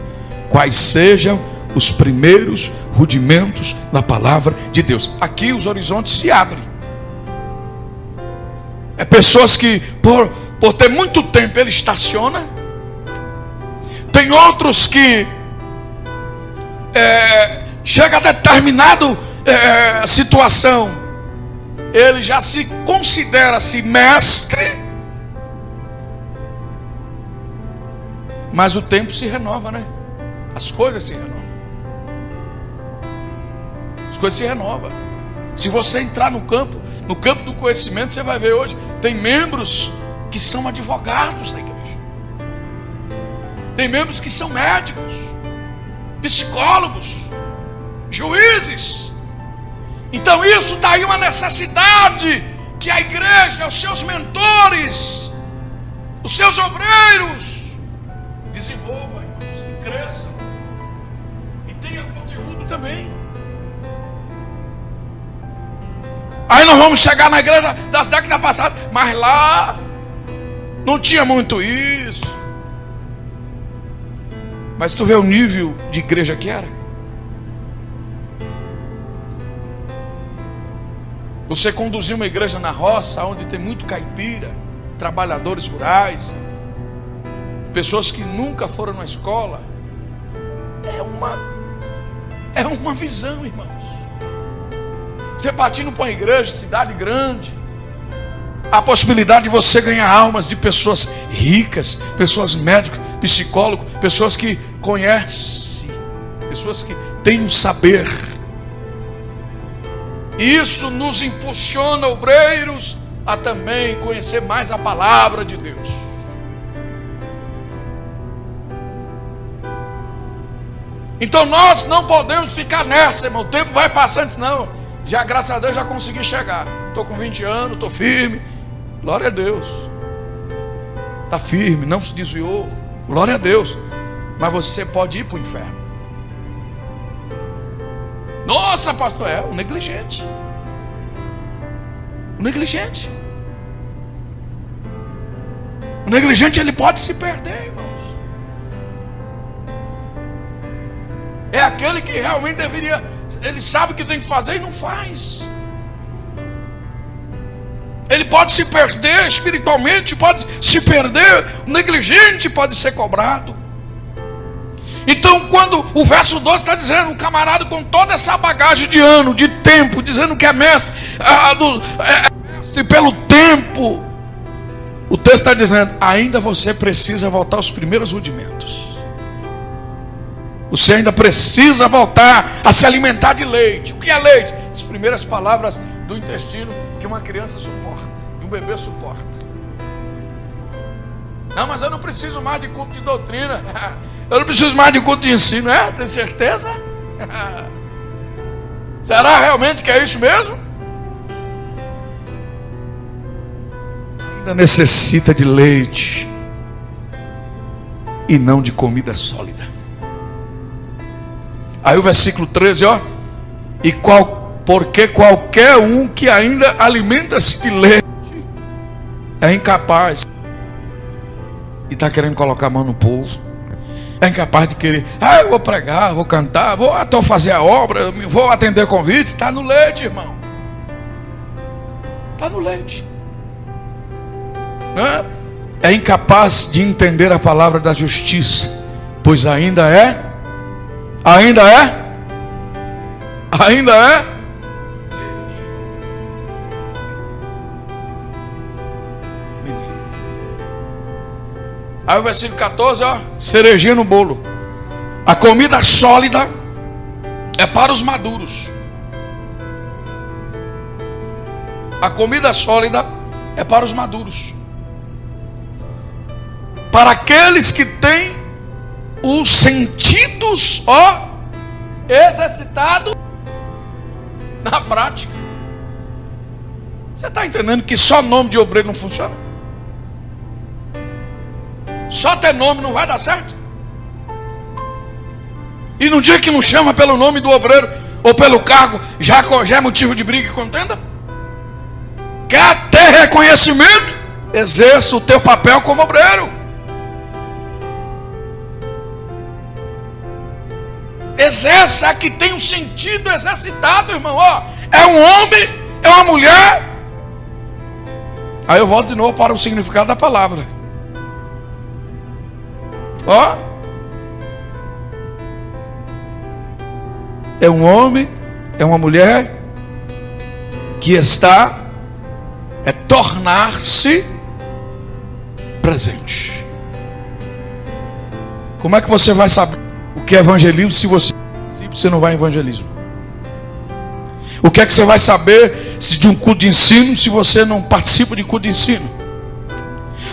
quais sejam os primeiros rudimentos da palavra de Deus. Aqui os horizontes se abrem. É pessoas que por ter muito tempo ele estaciona. Tem outros que chega a determinado situação, ele já se considera-se mestre, mas o tempo se renova, né? As coisas se renovam. As coisas se renovam. Se você entrar no campo do conhecimento, você vai ver hoje, tem membros que são advogados da igreja. Tem membros que são médicos, psicólogos, juízes. Então isso dá aí uma necessidade que a igreja, os seus mentores, os seus obreiros desenvolvam, irmãos, e cresçam, e tenham conteúdo também. Aí nós vamos chegar na igreja das décadas passadas, mas lá não tinha muito isso. Mas tu vê o nível de igreja que era. Você conduzir uma igreja na roça, onde tem muito caipira, trabalhadores rurais, pessoas que nunca foram na escola, é uma visão, irmãos. Você partindo para uma igreja, cidade grande, a possibilidade de você ganhar almas de pessoas ricas, pessoas médicos, psicólogos, pessoas que conhecem, pessoas que têm um saber. Isso nos impulsiona, obreiros, a também conhecer mais a palavra de Deus. Então nós não podemos ficar nessa, irmão. O tempo vai passando, não. Já, graças a Deus, já consegui chegar. Estou com 20 anos, estou firme. Glória a Deus. Está firme, não se desviou. Glória a Deus. Mas você pode ir para o inferno. Nossa, pastor, o negligente. O negligente. O negligente, ele pode se perder, irmãos. É aquele que realmente deveria, ele sabe o que tem que fazer e não faz. Ele pode se perder espiritualmente, pode se perder. O negligente pode ser cobrado. Então, quando o verso 12 está dizendo, um camarada com toda essa bagagem de ano, de tempo, dizendo que é mestre, mestre pelo tempo, o texto está dizendo, ainda você precisa voltar aos primeiros rudimentos. Você ainda precisa voltar a se alimentar de leite. O que é leite? As primeiras palavras do intestino que uma criança suporta, e um bebê suporta. Não, mas eu não preciso mais de culto de doutrina. Eu não preciso mais de culto de ensino. Tem certeza? Será realmente que é isso mesmo? Ainda necessita de leite e não de comida sólida. Aí o versículo 13, porque qualquer um que ainda alimenta-se de leite é incapaz, e está querendo colocar a mão no povo, é incapaz de querer, eu vou pregar, vou cantar, vou até fazer a obra, vou atender convite. Está no leite, irmão. Está no leite. É incapaz de entender a palavra da justiça, pois ainda é menino. Aí o versículo 14, cerejinha no bolo. A comida sólida é para os maduros, A comida sólida é para os maduros, para aqueles que têm os sentidos, exercitados na prática. Você está entendendo que só nome de obreiro não funciona? Só ter nome não vai dar certo? E no dia que não chama pelo nome do obreiro ou pelo cargo, já é motivo de briga e contenda? Quer ter reconhecimento? Exerça o teu papel como obreiro. Exerça que tem um sentido exercitado, irmão. É um homem, é uma mulher. Aí eu volto de novo para o significado da palavra. É um homem, é uma mulher que está tornar-se presente. Como é que você vai saber o que é evangelismo se você não vai em evangelismo? O que é que você vai saber de um culto de ensino se você não participa de culto de ensino?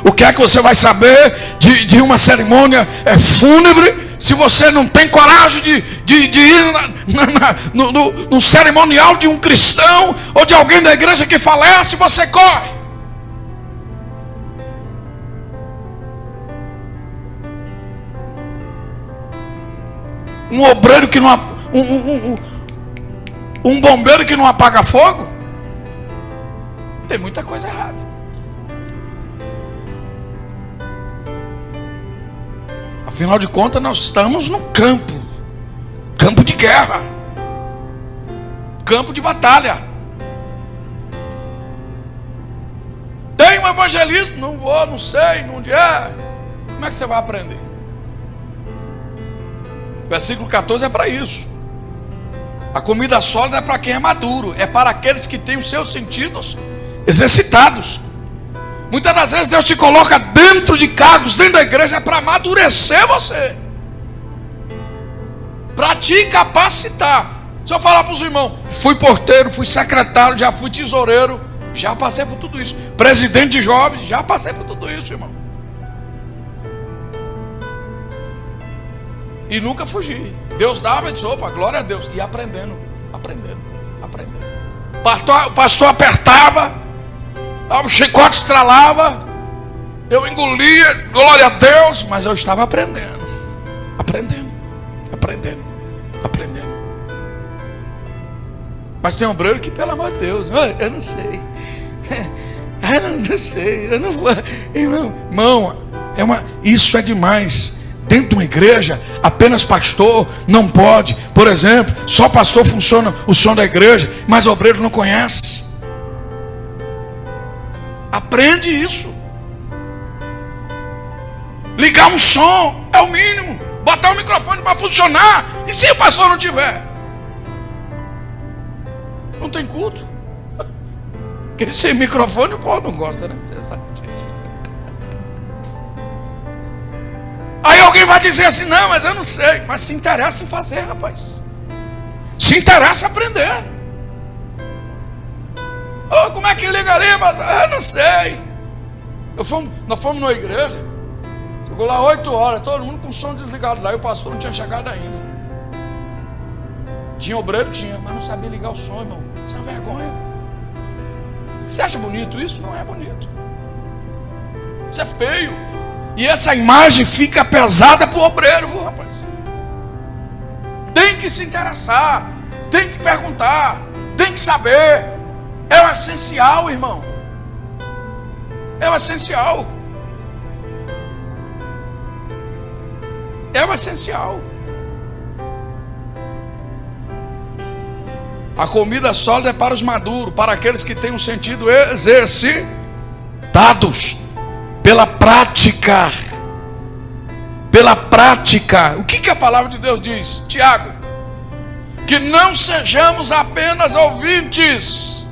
O que é que você vai saber de uma cerimônia fúnebre se você não tem coragem de ir no cerimonial de um cristão ou de alguém da igreja que falece? Você corre. Um obreiro que não um bombeiro que não apaga fogo, tem muita coisa errada. Afinal de contas, nós estamos no campo de guerra, campo de batalha. Tem um evangelismo? Não vou, não sei, onde é. Como é que você vai aprender? Versículo 14 é para isso. A comida sólida é para quem é maduro, é para aqueles que têm os seus sentidos exercitados. Muitas das vezes Deus te coloca dentro de cargos, dentro da igreja, para amadurecer você, para te capacitar. Se eu falar para os irmãos, fui porteiro, fui secretário, já fui tesoureiro, já passei por tudo isso. Presidente de jovens, já passei por tudo isso, irmão. E nunca fugi. Deus dava e disse, opa, glória a Deus. E aprendendo. O pastor apertava, o chicote estralava, eu engolia, glória a Deus, mas eu estava aprendendo. Mas tem um obreiro que, pelo amor de Deus, eu não sei. Eu não vou. Irmão, isso é demais. Dentro de uma igreja, apenas pastor não pode. Por exemplo, só pastor funciona o som da igreja, mas o obreiro não conhece. Aprende isso. Ligar um som é o mínimo. Botar o microfone para funcionar. E se o pastor não tiver? Não tem culto. Porque sem microfone o povo não gosta, né? Você sabe disso. Aí alguém vai dizer assim, não, mas eu não sei. Mas se interessa em fazer, rapaz. Se interessa em aprender. Como é que liga ali? Mas eu não sei. Nós fomos numa igreja. Chegou lá 8 horas, todo mundo com o som desligado lá. E o pastor não tinha chegado ainda. Tinha obreiro? Tinha, mas não sabia ligar o som, irmão. Isso é uma vergonha. Você acha bonito isso? Não é bonito. Isso é feio. E essa imagem fica pesada para o obreiro, viu, rapaz? Tem que se interessar, tem que perguntar, tem que saber. É o essencial, irmão. É o essencial. É o essencial. A comida sólida é para os maduros, para aqueles que têm um sentido exercitados. Pela prática. O que a palavra de Deus diz? Tiago, que não sejamos apenas ouvintes,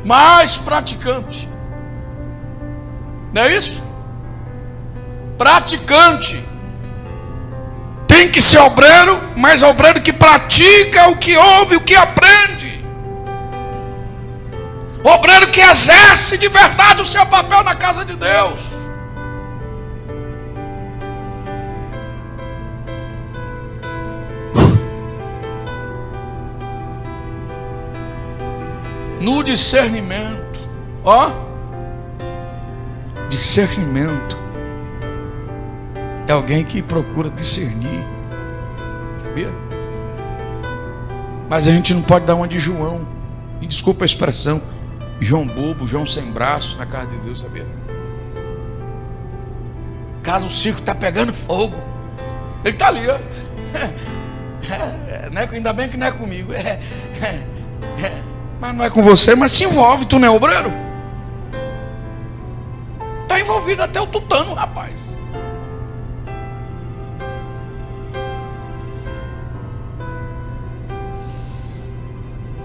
mas praticantes. Não é isso? Praticante. Tem que ser obreiro, mas obreiro que pratica o que ouve, o que aprende. Obreiro que exerce de verdade o seu papel na casa de Deus. No discernimento, ó, discernimento é alguém que procura discernir, sabia? Mas a gente não pode dar uma de João, e desculpa a expressão, João bobo, João sem braço na casa de Deus, sabia? Caso o circo está pegando fogo, ele está ali, ó. Ainda bem que não é comigo. Mas não é com você, mas se envolve, tu não é obreiro? Está envolvido até o tutano, rapaz.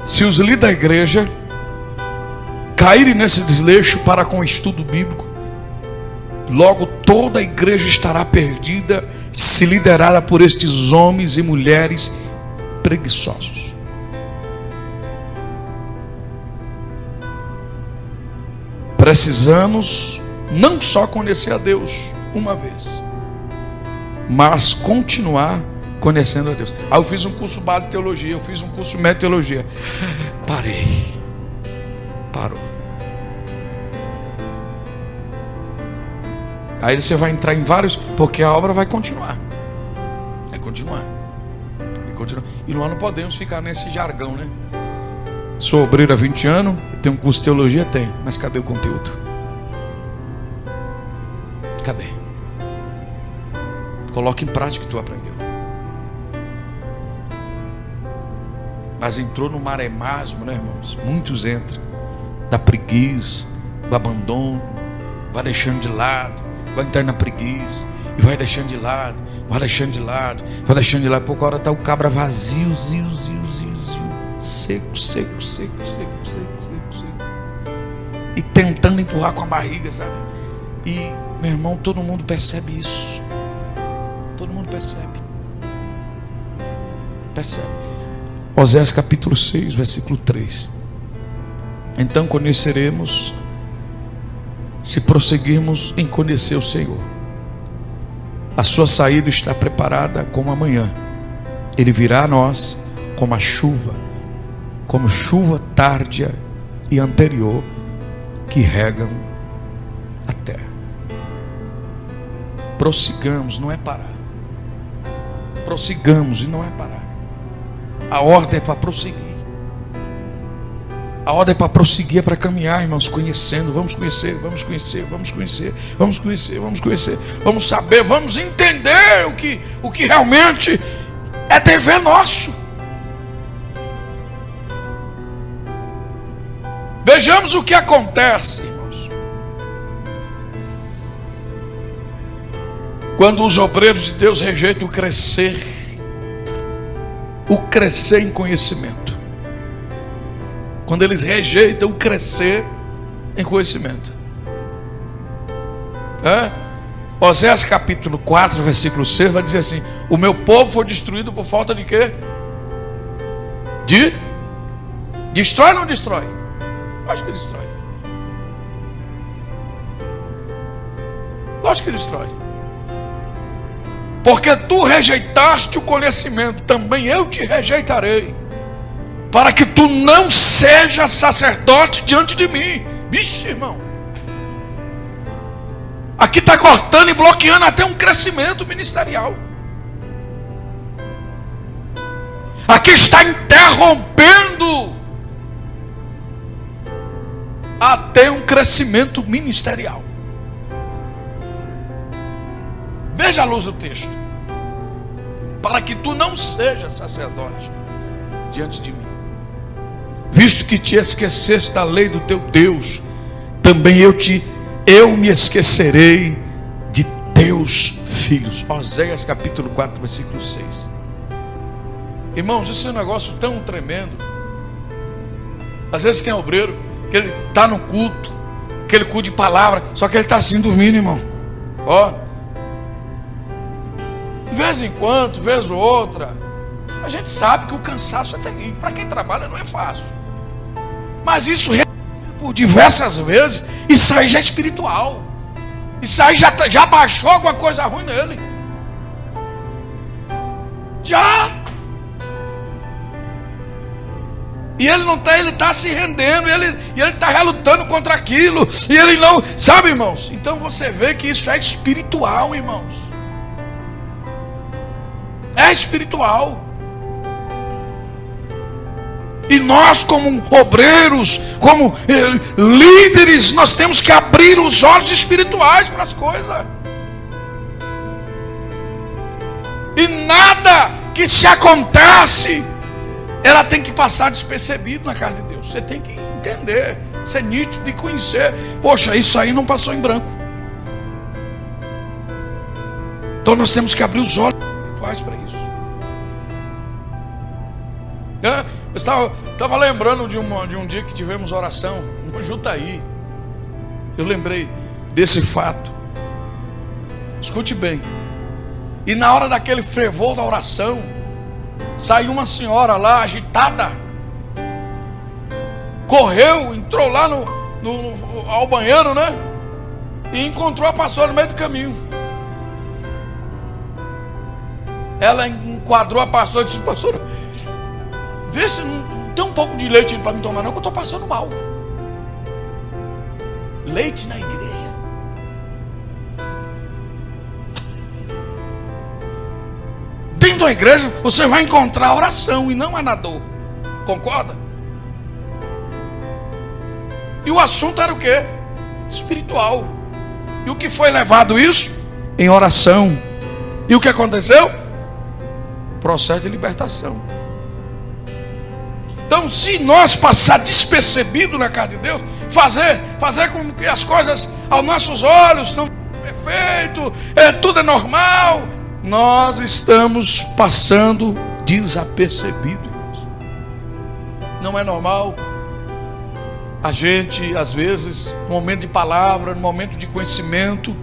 Se os líderes da igreja caírem nesse desleixo para com o estudo bíblico, logo toda a igreja estará perdida, se liderada por estes homens e mulheres preguiçosos. Precisamos não só conhecer a Deus uma vez, mas continuar conhecendo a Deus. Aí eu fiz um curso base de teologia, eu fiz um curso médio de teologia. Parou. Aí você vai entrar em vários, porque a obra vai continuar. Vai continuar. E nós não podemos ficar nesse jargão, né? Sou obreiro há 20 anos, eu tenho um curso de teologia? Tenho, mas cadê o conteúdo? Cadê? Coloque em prática o que tu aprendeu. Mas entrou no marasmo, né, irmãos? Muitos entram da preguiça, do abandono, vai deixando de lado, vai entrar na preguiça e vai deixando de lado, vai deixando de lado. Pouca hora está o cabra vazio, seco. E tentando empurrar com a barriga, sabe? E, meu irmão, todo mundo percebe isso. Todo mundo percebe. Oséias capítulo 6, versículo 3. Então conheceremos, se prosseguirmos em conhecer o Senhor. A sua saída está preparada como a manhã. Ele virá a nós como a chuva, como chuva tárdia e anterior, que regam a terra. Prossigamos, não é parar. Prossigamos e não é parar. A ordem é para prosseguir. A ordem é para prosseguir, é para caminhar, irmãos, conhecendo. Vamos conhecer. Vamos saber, vamos entender o que realmente é dever nosso. Vejamos o que acontece, irmãos, quando os obreiros de Deus rejeitam o crescer em conhecimento. Quando eles rejeitam o crescer em conhecimento. Oséias capítulo 4, versículo 6 vai dizer assim: o meu povo foi destruído por falta de quê? Destrói ou não destrói? Lógico que destrói. Lógico que destrói. Porque tu rejeitaste o conhecimento, também eu te rejeitarei, para que tu não sejas sacerdote diante de mim. Vixe, irmão, aqui está cortando e bloqueando até um crescimento ministerial. Aqui está interrompendo até um crescimento ministerial. Veja a luz do texto. Para que tu não sejas sacerdote diante de mim, visto que te esqueceste da lei do teu Deus, também eu me esquecerei de teus filhos. Oséias capítulo 4, versículo 6. Irmãos, isso é um negócio tão tremendo. Às vezes tem obreiro que ele está no culto, aquele culto de palavra, só que ele está assim dormindo, irmão. De vez em quando, vez ou outra, a gente sabe que o cansaço é terrível. Para quem trabalha não é fácil. Mas isso por diversas vezes, isso aí já é espiritual. Isso aí já baixou alguma coisa ruim nele. Já. E ele não está, ele está se rendendo, ele está relutando contra aquilo, e ele não, sabe, irmãos? Então você vê que isso é espiritual, irmãos. É espiritual. E nós, como obreiros, como líderes, nós temos que abrir os olhos espirituais para as coisas. E nada que se acontece, ela tem que passar despercebido na casa de Deus. Você tem que entender, ser nítido e conhecer. Poxa, isso aí não passou em branco. Então nós temos que abrir os olhos espirituais para isso. Eu estava lembrando de um dia que tivemos oração no Jutaí. Eu lembrei desse fato. Escute bem. E na hora daquele fervor da oração, saiu uma senhora lá agitada, correu, entrou lá ao banheiro, né? E encontrou a pastora no meio do caminho. Ela enquadrou a pastora e disse: pastora, vê se não tem um pouco de leite para me tomar não, que eu estou passando mal. Leite na igreja? Dentro da igreja você vai encontrar oração e não a na dor. Concorda? E o assunto era o quê? Espiritual. E o que foi levado isso? Em oração. E o que aconteceu? Processo de libertação. Então, se nós passar despercebido na casa de Deus, fazer com que as coisas aos nossos olhos estão perfeito, tudo é normal, nós estamos passando desapercebido. Não é normal a gente, às vezes, no momento de palavra, no momento de conhecimento,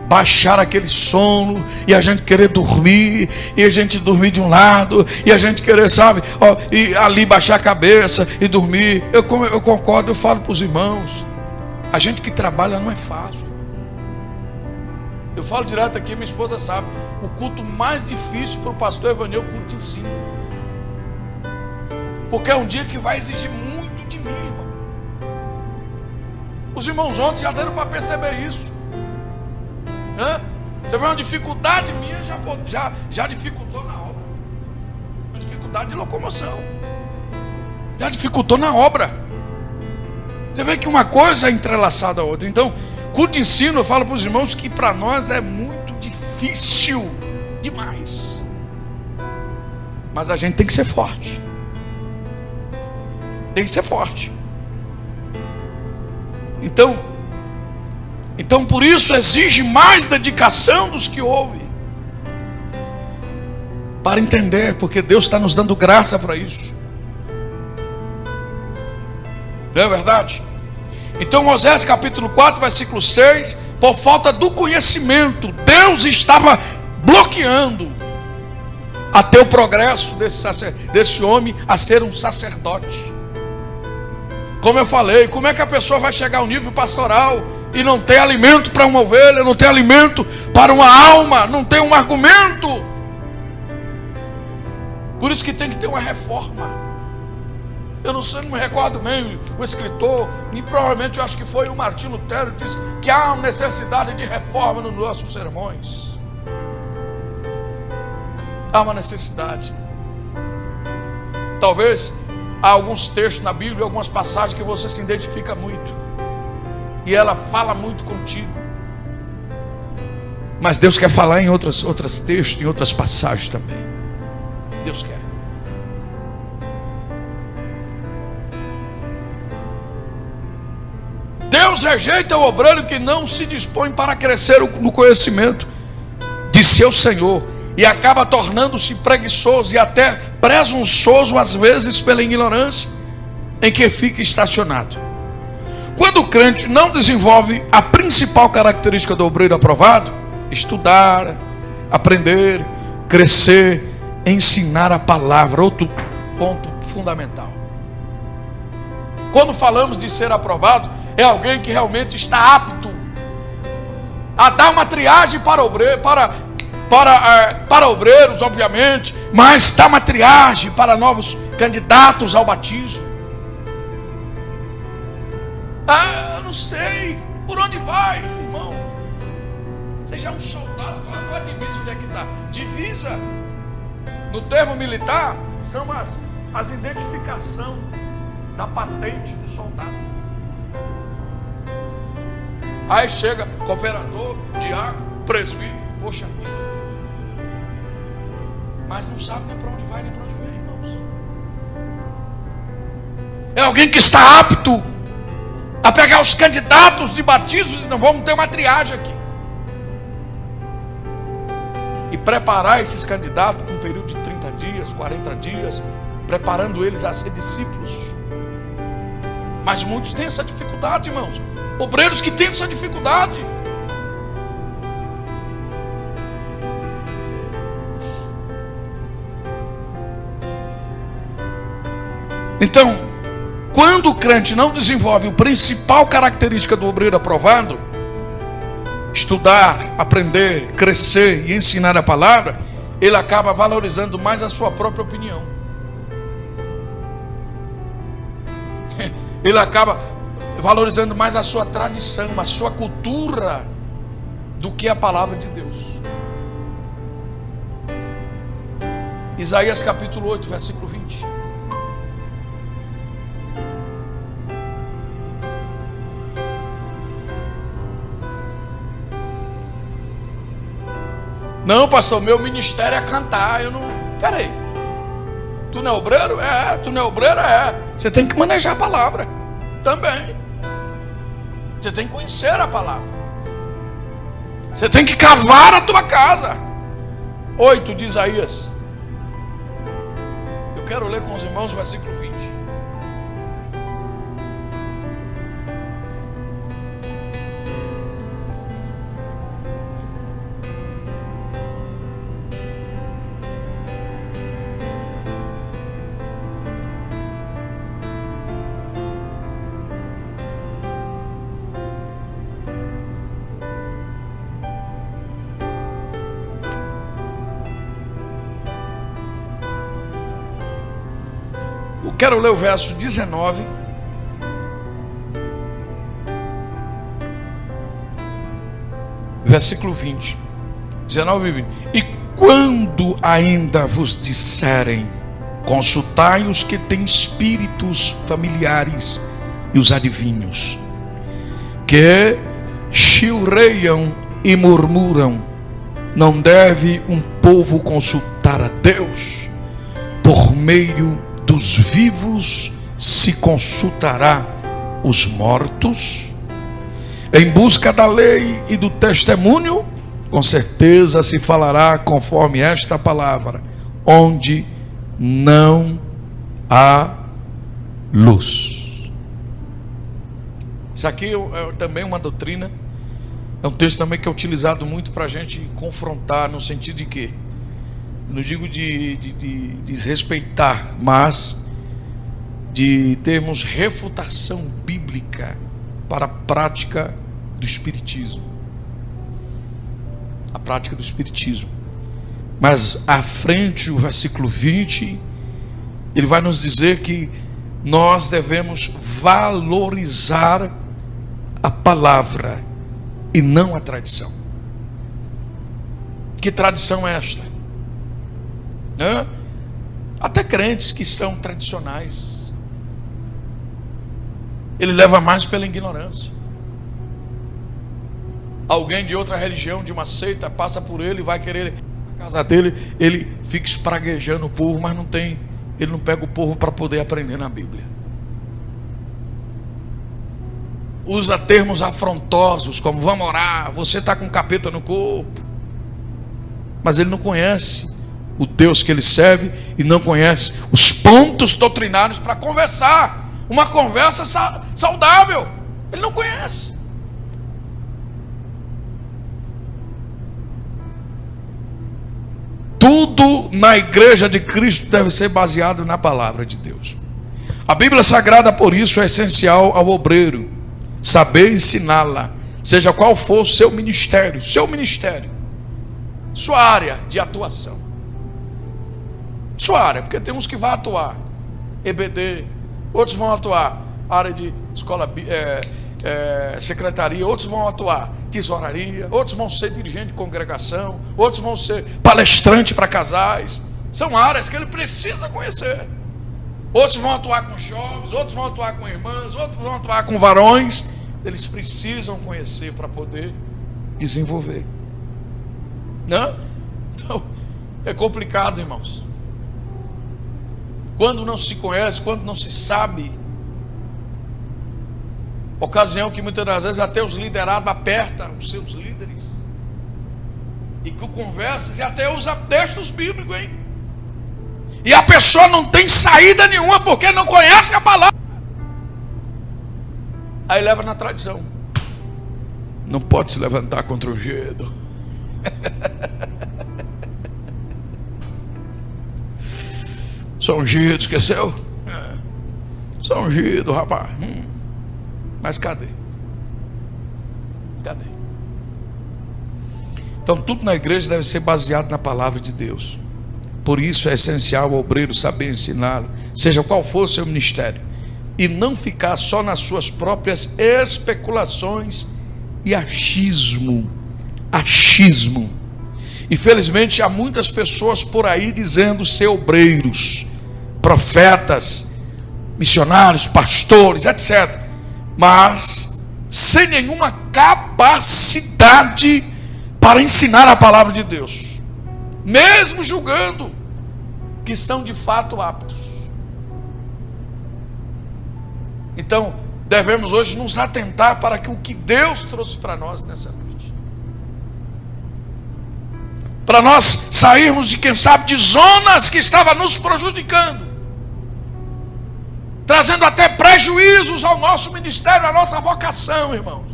baixar aquele sono, e a gente querer dormir, e a gente dormir de um lado, e a gente querer, sabe, e ali baixar a cabeça e dormir. Eu concordo, eu falo para os irmãos, a gente que trabalha não é fácil. Eu falo direto aqui, minha esposa sabe, o culto mais difícil para o pastor Evanil é o culto de ensino, porque é um dia que vai exigir muito de mim, irmão. Os irmãos ontem já deram para perceber isso. Você vê uma dificuldade minha, já dificultou na obra. Uma dificuldade de locomoção, já dificultou na obra. Você vê que uma coisa é entrelaçada à outra. Então, culto de ensino, eu falo para os irmãos que para nós é muito difícil demais. Mas a gente tem que ser forte. Tem que ser forte. Então por isso exige mais dedicação dos que ouvem, para entender, porque Deus está nos dando graça para isso. Não é verdade? Então Osés capítulo 4 versículo 6, por falta do conhecimento, Deus estava bloqueando até o progresso desse homem a ser um sacerdote. Como eu falei, como é que a pessoa vai chegar ao nível pastoral e não tem alimento para uma ovelha, não tem alimento para uma alma, não tem um argumento? Por isso que tem que ter uma reforma. Eu não sei, não me recordo bem o escritor, e provavelmente eu acho que foi o Martinho Lutero, que disse que há uma necessidade de reforma nos nossos sermões. Há uma necessidade. Talvez há alguns textos na Bíblia, algumas passagens que você se identifica muito, e ela fala muito contigo. Mas Deus quer falar em outros textos, em outras passagens também. Deus quer. Deus rejeita o obreiro que não se dispõe para crescer no conhecimento de seu Senhor, e acaba tornando-se preguiçoso e até presunçoso, às vezes, pela ignorância em que fica estacionado. Quando o crente não desenvolve a principal característica do obreiro aprovado, estudar, aprender, crescer, ensinar a palavra, outro ponto fundamental. quando falamos de ser aprovado, é alguém que realmente está apto a dar uma triagem para obreiros, obviamente, mas dá uma triagem para novos candidatos ao batismo. Eu não sei por onde vai, irmão. Seja um soldado, qual a divisa? Onde é que está? Divisa, no termo militar, são as identificação da patente do soldado. Aí chega cooperador, diácono, presbítero, poxa vida. Mas não sabe nem para onde vai, nem para onde vem, irmãos. É alguém que está apto a pegar os candidatos de batismo e não vamos ter uma triagem aqui. E preparar esses candidatos com um período de 30 dias, 40 dias, preparando eles a ser discípulos. Mas muitos têm essa dificuldade, irmãos. Obreiros que têm essa dificuldade. Então, quando o crente não desenvolve a principal característica do obreiro aprovado, estudar, aprender, crescer e ensinar a palavra, ele acaba valorizando mais a sua própria opinião. Ele acaba valorizando mais a sua tradição, a sua cultura, do que a palavra de Deus. Isaías capítulo 8, versículo 20. Não, pastor, meu ministério é cantar. Eu não... Peraí. Tu não é obreiro? É. Tu não é obreiro? É. Você tem que manejar a palavra também. Você tem que conhecer a palavra. Você tem que cavar a tua casa. 8 de Isaías. Eu quero ler com os irmãos o versículo 20. Quero ler o verso 19. Versículo 20. 19 e 20. E quando ainda vos disserem, consultai os que têm espíritos familiares e os adivinhos, que chilreiam e murmuram, não deve um povo consultar a Deus? Por meio dos vivos se consultará os mortos? Em busca da lei e do testemunho, com certeza se falará conforme esta palavra, onde não há luz. Isso aqui é também uma doutrina, é um texto também que é utilizado muito para a gente confrontar, no sentido de que, não digo de desrespeitar, mas de termos refutação bíblica para a prática do espiritismo. A prática do espiritismo. Mas à frente, o versículo 20, ele vai nos dizer que nós devemos valorizar a palavra e não a tradição. Que tradição é esta? Até crentes que são tradicionais, ele leva mais pela ignorância. Alguém de outra religião, de uma seita, passa por ele e vai querer na casa dele, ele fica espraguejando o povo, mas ele não pega o povo para poder aprender na Bíblia. Usa termos afrontosos como vamos orar, você está com capeta no corpo, mas ele não conhece o Deus que ele serve e não conhece os pontos doutrinários para conversar, uma conversa saudável. Ele não conhece. Tudo na igreja de Cristo deve ser baseado na palavra de Deus. A Bíblia Sagrada, por isso, é essencial ao obreiro saber ensiná-la, seja qual for o seu ministério, sua área de atuação. Sua área, porque tem uns que vão atuar EBD, outros vão atuar área de escola, secretaria, outros vão atuar tesouraria, outros vão ser dirigente de congregação, outros vão ser palestrante para casais. São áreas que ele precisa conhecer. Outros vão atuar com jovens, outros vão atuar com irmãs, outros vão atuar com varões. Eles precisam conhecer para poder desenvolver. Não? Então, é complicado, irmãos. Quando não se conhece, quando não se sabe, ocasião que muitas das vezes até os liderados apertam os seus líderes e com conversas e até usa textos bíblicos, hein? E a pessoa não tem saída nenhuma porque não conhece a palavra. Aí leva na tradição. Não pode se levantar contra o ungido. Sou ungido, esqueceu? Sou ungido, rapaz. Mas cadê? Cadê? Então tudo na igreja deve ser baseado na palavra de Deus. Por isso é essencial ao obreiro saber ensiná-lo, seja qual for o seu ministério, e não ficar só nas suas próprias especulações e achismo. Infelizmente há muitas pessoas por aí dizendo ser obreiros, profetas, missionários, pastores, etc., mas sem nenhuma capacidade para ensinar a palavra de Deus, mesmo julgando que são de fato aptos. Então devemos hoje nos atentar para o que Deus trouxe para nós nessa noite, para nós sairmos de, quem sabe, de zonas que estavam nos prejudicando, trazendo até prejuízos ao nosso ministério, à nossa vocação, irmãos.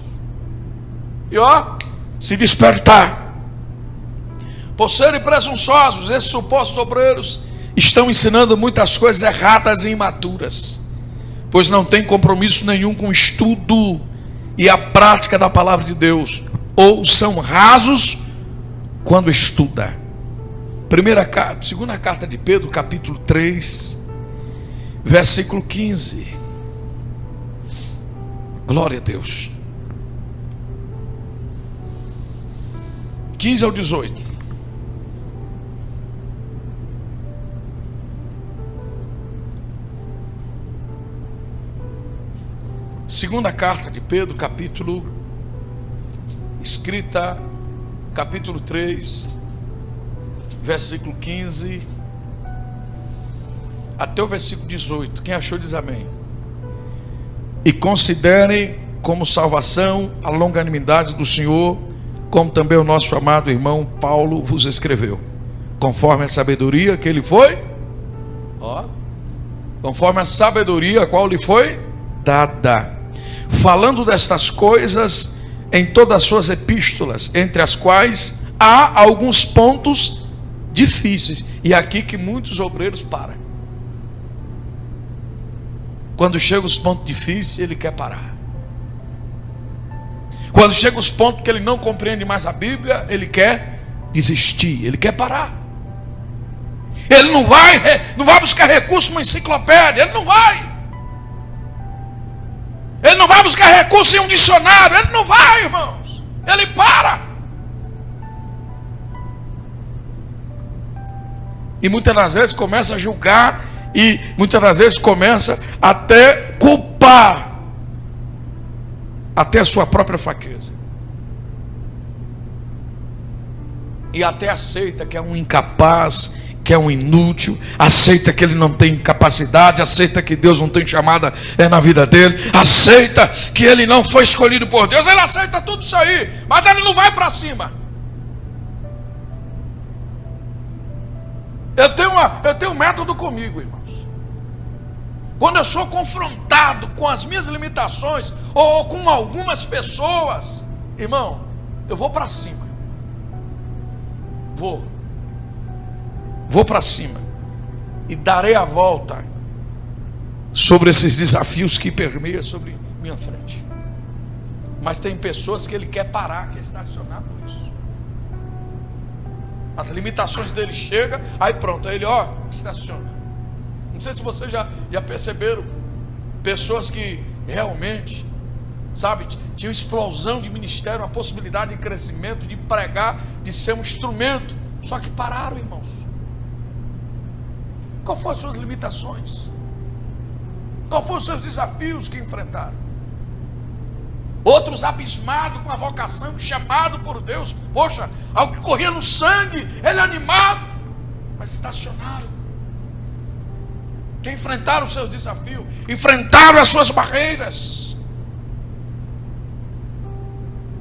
E se despertar. Por serem presunçosos, esses supostos obreiros estão ensinando muitas coisas erradas e imaturas, pois não tem compromisso nenhum com o estudo e a prática da palavra de Deus, ou são rasos quando estuda. Segunda carta de Pedro, capítulo 3, versículo 15. Glória a Deus. 15 ao 18. Segunda carta de Pedro, capítulo 3, versículo 15 até o versículo 18. Quem achou diz amém. E considerem como salvação a longanimidade do Senhor, como também o nosso amado irmão Paulo vos escreveu, conforme a sabedoria que ele foi, conforme a sabedoria a qual lhe foi dada, falando destas coisas em todas as suas epístolas, entre as quais há alguns pontos difíceis. E é aqui que muitos obreiros param. Quando chega os pontos difíceis, ele quer parar. Quando chega os pontos que ele não compreende mais a Bíblia, ele quer desistir, ele quer parar. Ele não vai buscar recurso numa enciclopédia, ele não vai. Ele não vai buscar recurso em um dicionário, ele não vai, irmãos. Ele para. E muitas das vezes começa a julgar, e muitas das vezes começa até culpar até a sua própria fraqueza, e até aceita que é um incapaz, que é um inútil, aceita que ele não tem capacidade, aceita que Deus não tem chamada na vida dele, aceita que ele não foi escolhido por Deus, ele aceita tudo isso aí, mas ele não vai para cima. Eu tenho um método comigo, irmãos. Quando eu sou confrontado com as minhas limitações, ou com algumas pessoas, irmão, eu vou para cima. Vou para cima e darei a volta sobre esses desafios que permeiam sobre minha frente. Mas tem pessoas que ele quer parar, quer estacionar por isso. As limitações dele chegam, aí pronto, aí ele estaciona. Não sei se vocês já perceberam, pessoas que realmente, sabe, tinham explosão de ministério, a possibilidade de crescimento, de pregar, de ser um instrumento, só que pararam, irmãos. Qual foram as suas limitações? Qual foram os seus desafios que enfrentaram? Outros abismados com a vocação, chamado por Deus, poxa, algo que corria no sangue, ele animado, mas estacionaram. Que enfrentaram os seus desafios, enfrentaram as suas barreiras.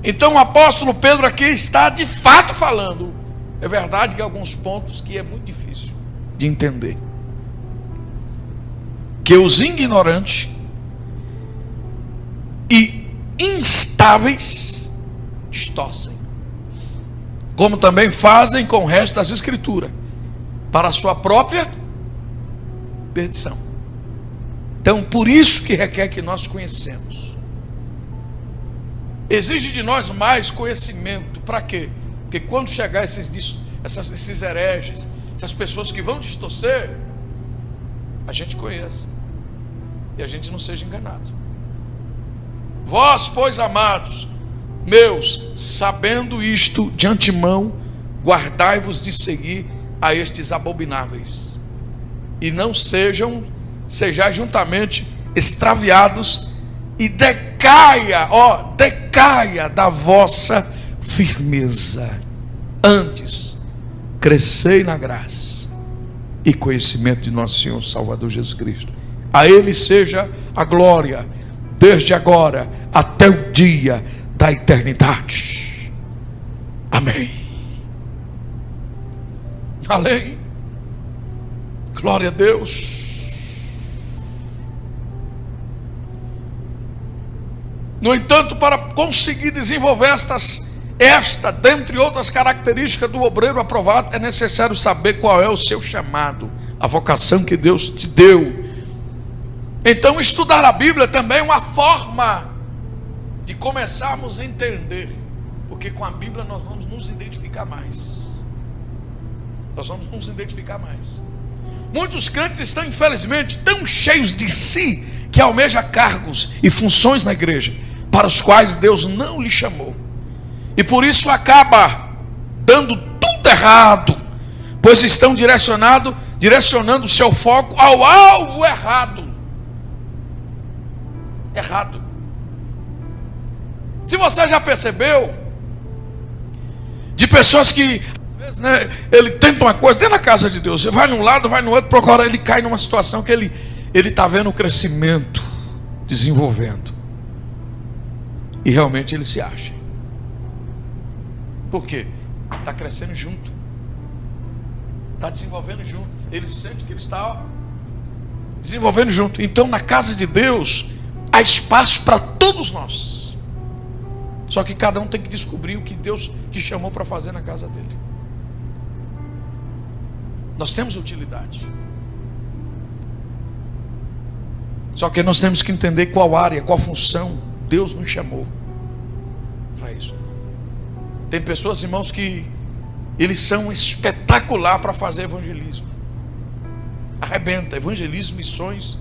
Então o apóstolo Pedro aqui está de fato falando. É verdade que há alguns pontos que é muito difícil de entender. Que os ignorantes e instáveis distorcem, como também fazem com o resto das escrituras, para a sua própria perdição. Então, por isso que requer que nós conhecemos. Exige de nós mais conhecimento. Para quê? Porque quando chegar esses hereges, essas pessoas que vão distorcer, a gente conheça e a gente não seja enganado. Vós, pois, amados meus, sabendo isto de antemão, guardai-vos de seguir a estes abomináveis, e não sejais juntamente extraviados, e decaia da vossa firmeza. Antes, crescei na graça e conhecimento de nosso Senhor Salvador Jesus Cristo. A Ele seja a glória, desde agora até o dia da eternidade. Amém. Além. Glória a Deus. No entanto, para conseguir desenvolver esta, dentre outras características do obreiro aprovado, é necessário saber qual é o seu chamado, a vocação que Deus te deu. Então, estudar a Bíblia também é uma forma de começarmos a entender, porque com a Bíblia nós vamos nos identificar mais. Nós vamos nos identificar mais. Muitos crentes estão, infelizmente, tão cheios de si, que almejam cargos e funções na igreja, para os quais Deus não lhe chamou. E por isso acaba dando tudo errado, pois estão direcionando o seu foco ao alvo errado. Se você já percebeu, de pessoas que, às vezes, né, ele tenta uma coisa dentro da casa de Deus, você vai num lado, vai no outro, procura, ele cai numa situação que ele está vendo o crescimento, desenvolvendo, e realmente ele se acha. Por quê? Está crescendo junto, está desenvolvendo junto, ele sente que ele está desenvolvendo junto. Então, na casa de Deus há espaço para todos nós, só que cada um tem que descobrir o que Deus te chamou para fazer na casa dele. Nós temos utilidade, só que nós temos que entender qual área, qual função Deus nos chamou para isso. Tem pessoas, irmãos, que eles são espetacular para fazer evangelismo, arrebenta, evangelismo, missões,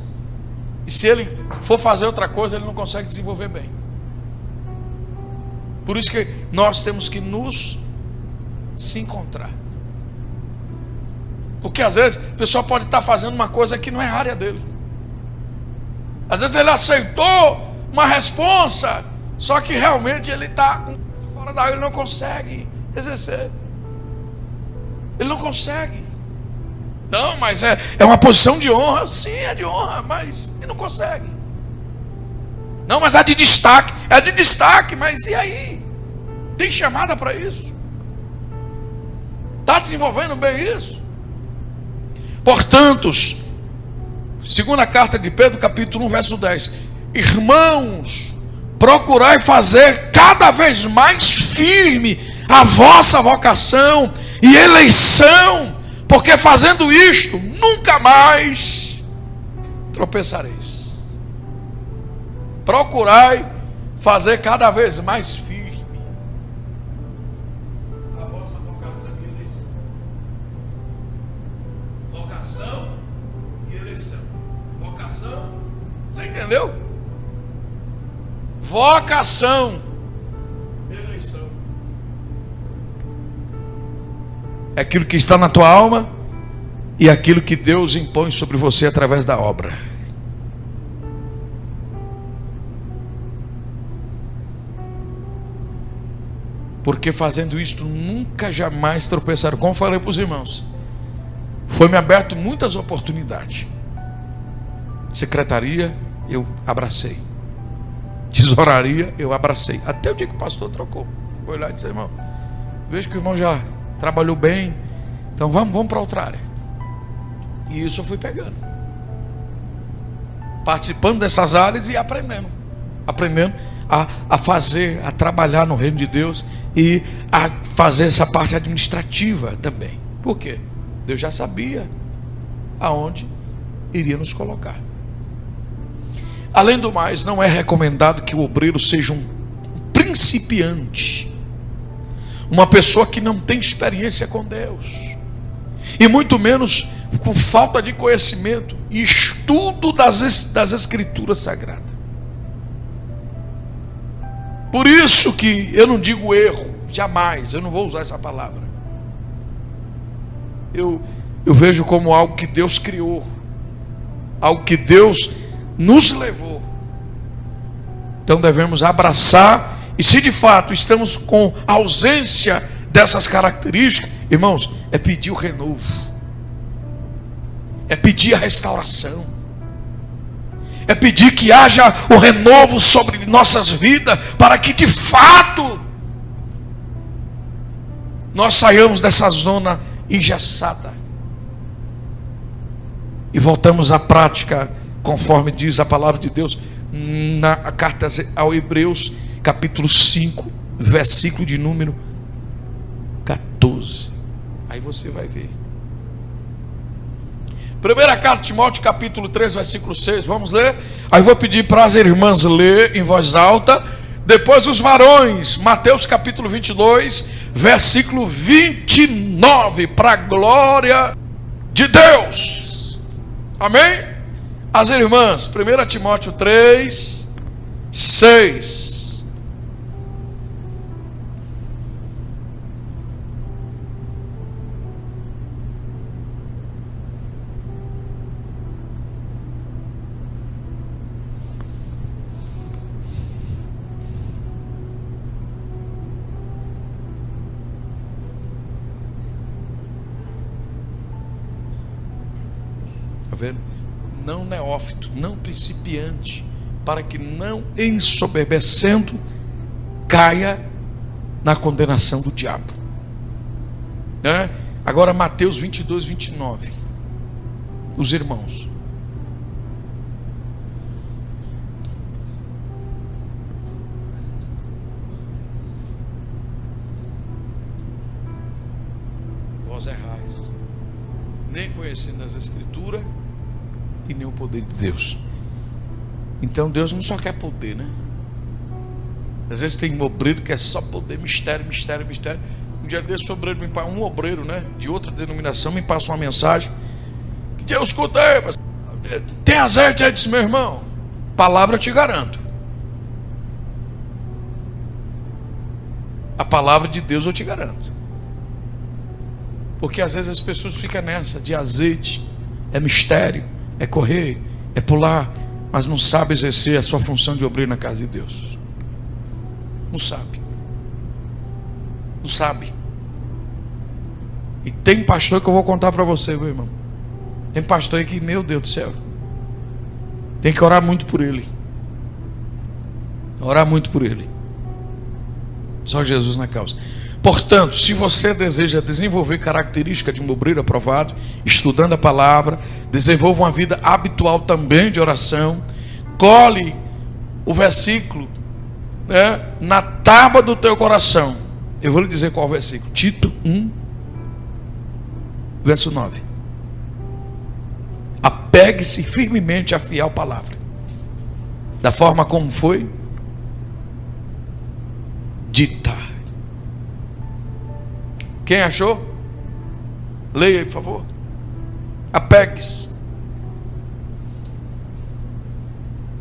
e se ele for fazer outra coisa, ele não consegue desenvolver bem. Por isso que nós temos que se encontrar, porque às vezes o pessoal pode estar fazendo uma coisa que não é a área dele. Às vezes ele aceitou uma responsa, só que realmente ele está fora da área, ele não consegue exercer. Ele não consegue. Não, mas é uma posição de honra. Sim, é de honra, mas ele não consegue. Não, mas é de destaque, mas e aí? Tem chamada para isso? Está desenvolvendo bem isso? Portanto, segunda carta de Pedro, capítulo 1, verso 10: irmãos, procurai fazer cada vez mais firme a vossa vocação e eleição, porque fazendo isto, nunca mais tropeçareis. Procurai fazer cada vez mais firme a vossa vocação e eleição. Vocação e eleição. Vocação, você entendeu? Vocação, eleição. É aquilo que está na tua alma e aquilo que Deus impõe sobre você através da obra. Porque fazendo isto nunca jamais tropeçaram. Como falei para os irmãos, foi-me aberto muitas oportunidades. Secretaria eu abracei, tesouraria eu abracei, até o dia que o pastor trocou. Foi lá e disse: irmão, vejo que o irmão já trabalhou bem, então vamos para outra área. E isso eu fui pegando, participando dessas áreas e aprendendo a fazer, a trabalhar no reino de Deus e a fazer essa parte administrativa também. Por quê? Deus já sabia aonde iria nos colocar. Além do mais, não é recomendado que o obreiro seja um principiante, uma pessoa que não tem experiência com Deus, e muito menos com falta de conhecimento e estudo das Escrituras Sagradas. Por isso que eu não digo erro, jamais, eu não vou usar essa palavra. Eu vejo como algo que Deus criou, algo que Deus nos levou. Então devemos abraçar, e se de fato estamos com ausência dessas características, irmãos, é pedir o renovo, é pedir a restauração, é pedir que haja o renovo sobre nossas vidas, para que de fato nós saiamos dessa zona engessada e voltamos à prática, conforme diz a palavra de Deus na carta aos Hebreus, capítulo 5, versículo de número 14. Aí você vai ver. Primeira carta de Timóteo, capítulo 3, versículo 6. Vamos ler? Aí eu vou pedir para as irmãs ler em voz alta. Depois os varões, Mateus capítulo 22, versículo 29, para a glória de Deus. Amém? As irmãs, 1 Timóteo 3, 6. Está vendo? Não neófito, não principiante, para que não ensoberbecendo caia na condenação do diabo, né? Agora Mateus 22, 29. Os irmãos. Vós errais, nem conhecendo as Escrituras e nem o poder de Deus. Então Deus não só quer poder, né? Às vezes tem um obreiro que é só poder, mistério, mistério, mistério. Um dia desse obreiro um obreiro, né, de outra denominação me passa uma mensagem que eu escutei: tem azeite aí? Disse: meu irmão, palavra eu te garanto, a palavra de Deus eu te garanto. Porque às vezes as pessoas ficam nessa de azeite, é mistério, é correr, é pular, mas não sabe exercer a sua função de obreiro na casa de Deus. Não sabe. Não sabe. E tem pastor que eu vou contar para você, meu irmão. Tem pastor aí que, meu Deus do céu, tem que orar muito por ele. Orar muito por ele. Só Jesus na causa. Portanto, se você deseja desenvolver características de um obreiro aprovado, estudando a palavra, desenvolva uma vida habitual também de oração, cole o versículo, né, na tábua do teu coração. Eu vou lhe dizer qual é o versículo. Tito 1, verso 9. Apegue-se firmemente à fiel palavra, da forma como foi dita. Quem achou? Leia aí, por favor. Apegue-se.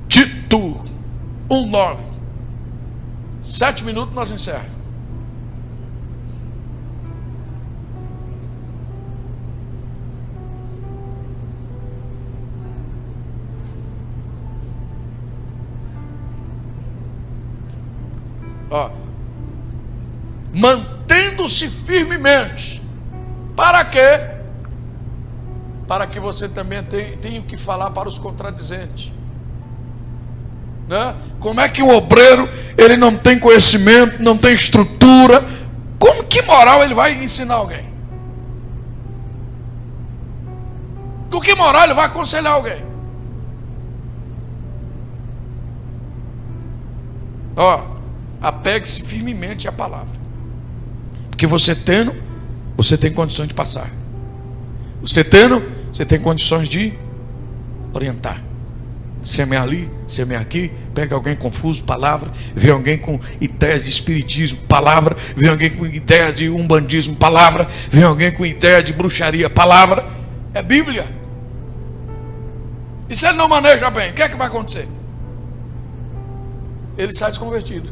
Tito 1:9. 7 minutos nós encerramos. Ó, mantendo-se firmemente. Para quê? Para que você também tenha o que falar para os contradizentes, né? Como é que um obreiro, ele não tem conhecimento, não tem estrutura, como que moral ele vai ensinar alguém? Com que moral ele vai aconselhar alguém? Ó, apegue-se firmemente à palavra, porque você tendo, você tem condições de passar. Você tendo, você tem condições de orientar. Semear ali, semear aqui. Pega alguém confuso, palavra. Vê alguém com ideias de espiritismo, palavra. Vê alguém com ideias de umbandismo, palavra. Vê alguém com ideia de bruxaria, palavra. É Bíblia. E se ele não maneja bem, o que é que vai acontecer? Ele sai desconvertido.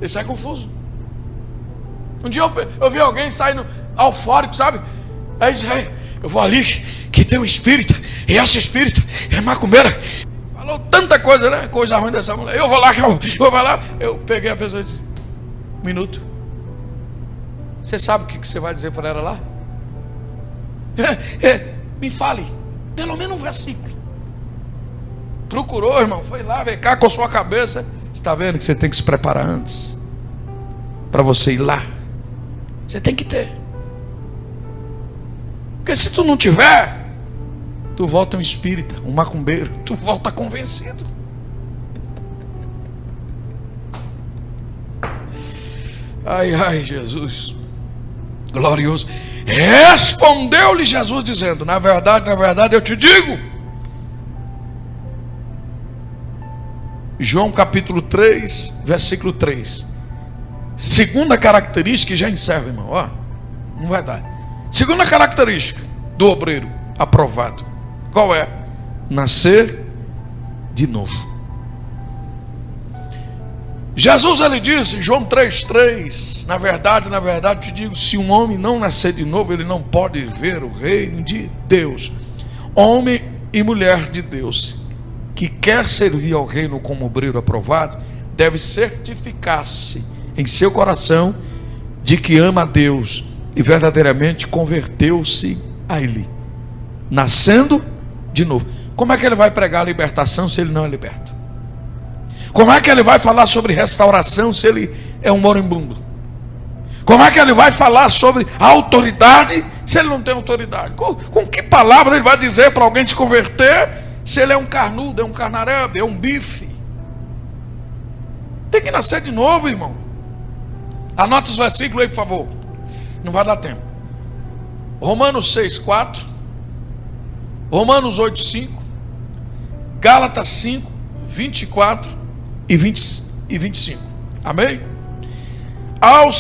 Ele sai confuso. Um dia eu vi alguém saindo eufórico, sabe? Aí diz, eu vou ali, que tem um espírita, e essa espírita é macumbeira. Falou tanta coisa, né? Coisa ruim dessa mulher. Eu vou lá. Eu peguei a pessoa e disse, 1 minuto. Você sabe o que você vai dizer para ela lá? Me fale, pelo menos um versículo. Procurou, irmão, foi lá, veio cá com a sua cabeça. Você está vendo que você tem que se preparar antes para você ir lá? Você tem que ter. Porque se tu não tiver, tu volta um espírita, um macumbeiro, tu volta convencido. Ai, Jesus glorioso. Respondeu-lhe Jesus dizendo, na verdade eu te digo. João capítulo 3, versículo 3. Segunda característica, e já encerra, irmão. Ó, não vai dar. Segunda característica do obreiro aprovado. Qual é? Nascer de novo. Jesus, ele disse em João 3:3, na verdade eu te digo, se um homem não nascer de novo, ele não pode ver o reino de Deus. Homem e mulher de Deus que quer servir ao reino como obreiro aprovado, deve certificar-se em seu coração de que ama a Deus e verdadeiramente converteu-se a Ele, nascendo de novo. Como é que ele vai pregar a libertação se ele não é liberto? Como é que ele vai falar sobre restauração se ele é um moribundo? Como é que ele vai falar sobre autoridade se ele não tem autoridade? Com que palavra ele vai dizer para alguém se converter se ele é um carnudo, é um carnarebe, é um bife? Tem que nascer de novo, irmão. Anota os versículos aí, por favor. Não vai dar tempo. Romanos 6:4, Romanos 8:5, Gálatas 5:24 e 25. Amém? Aos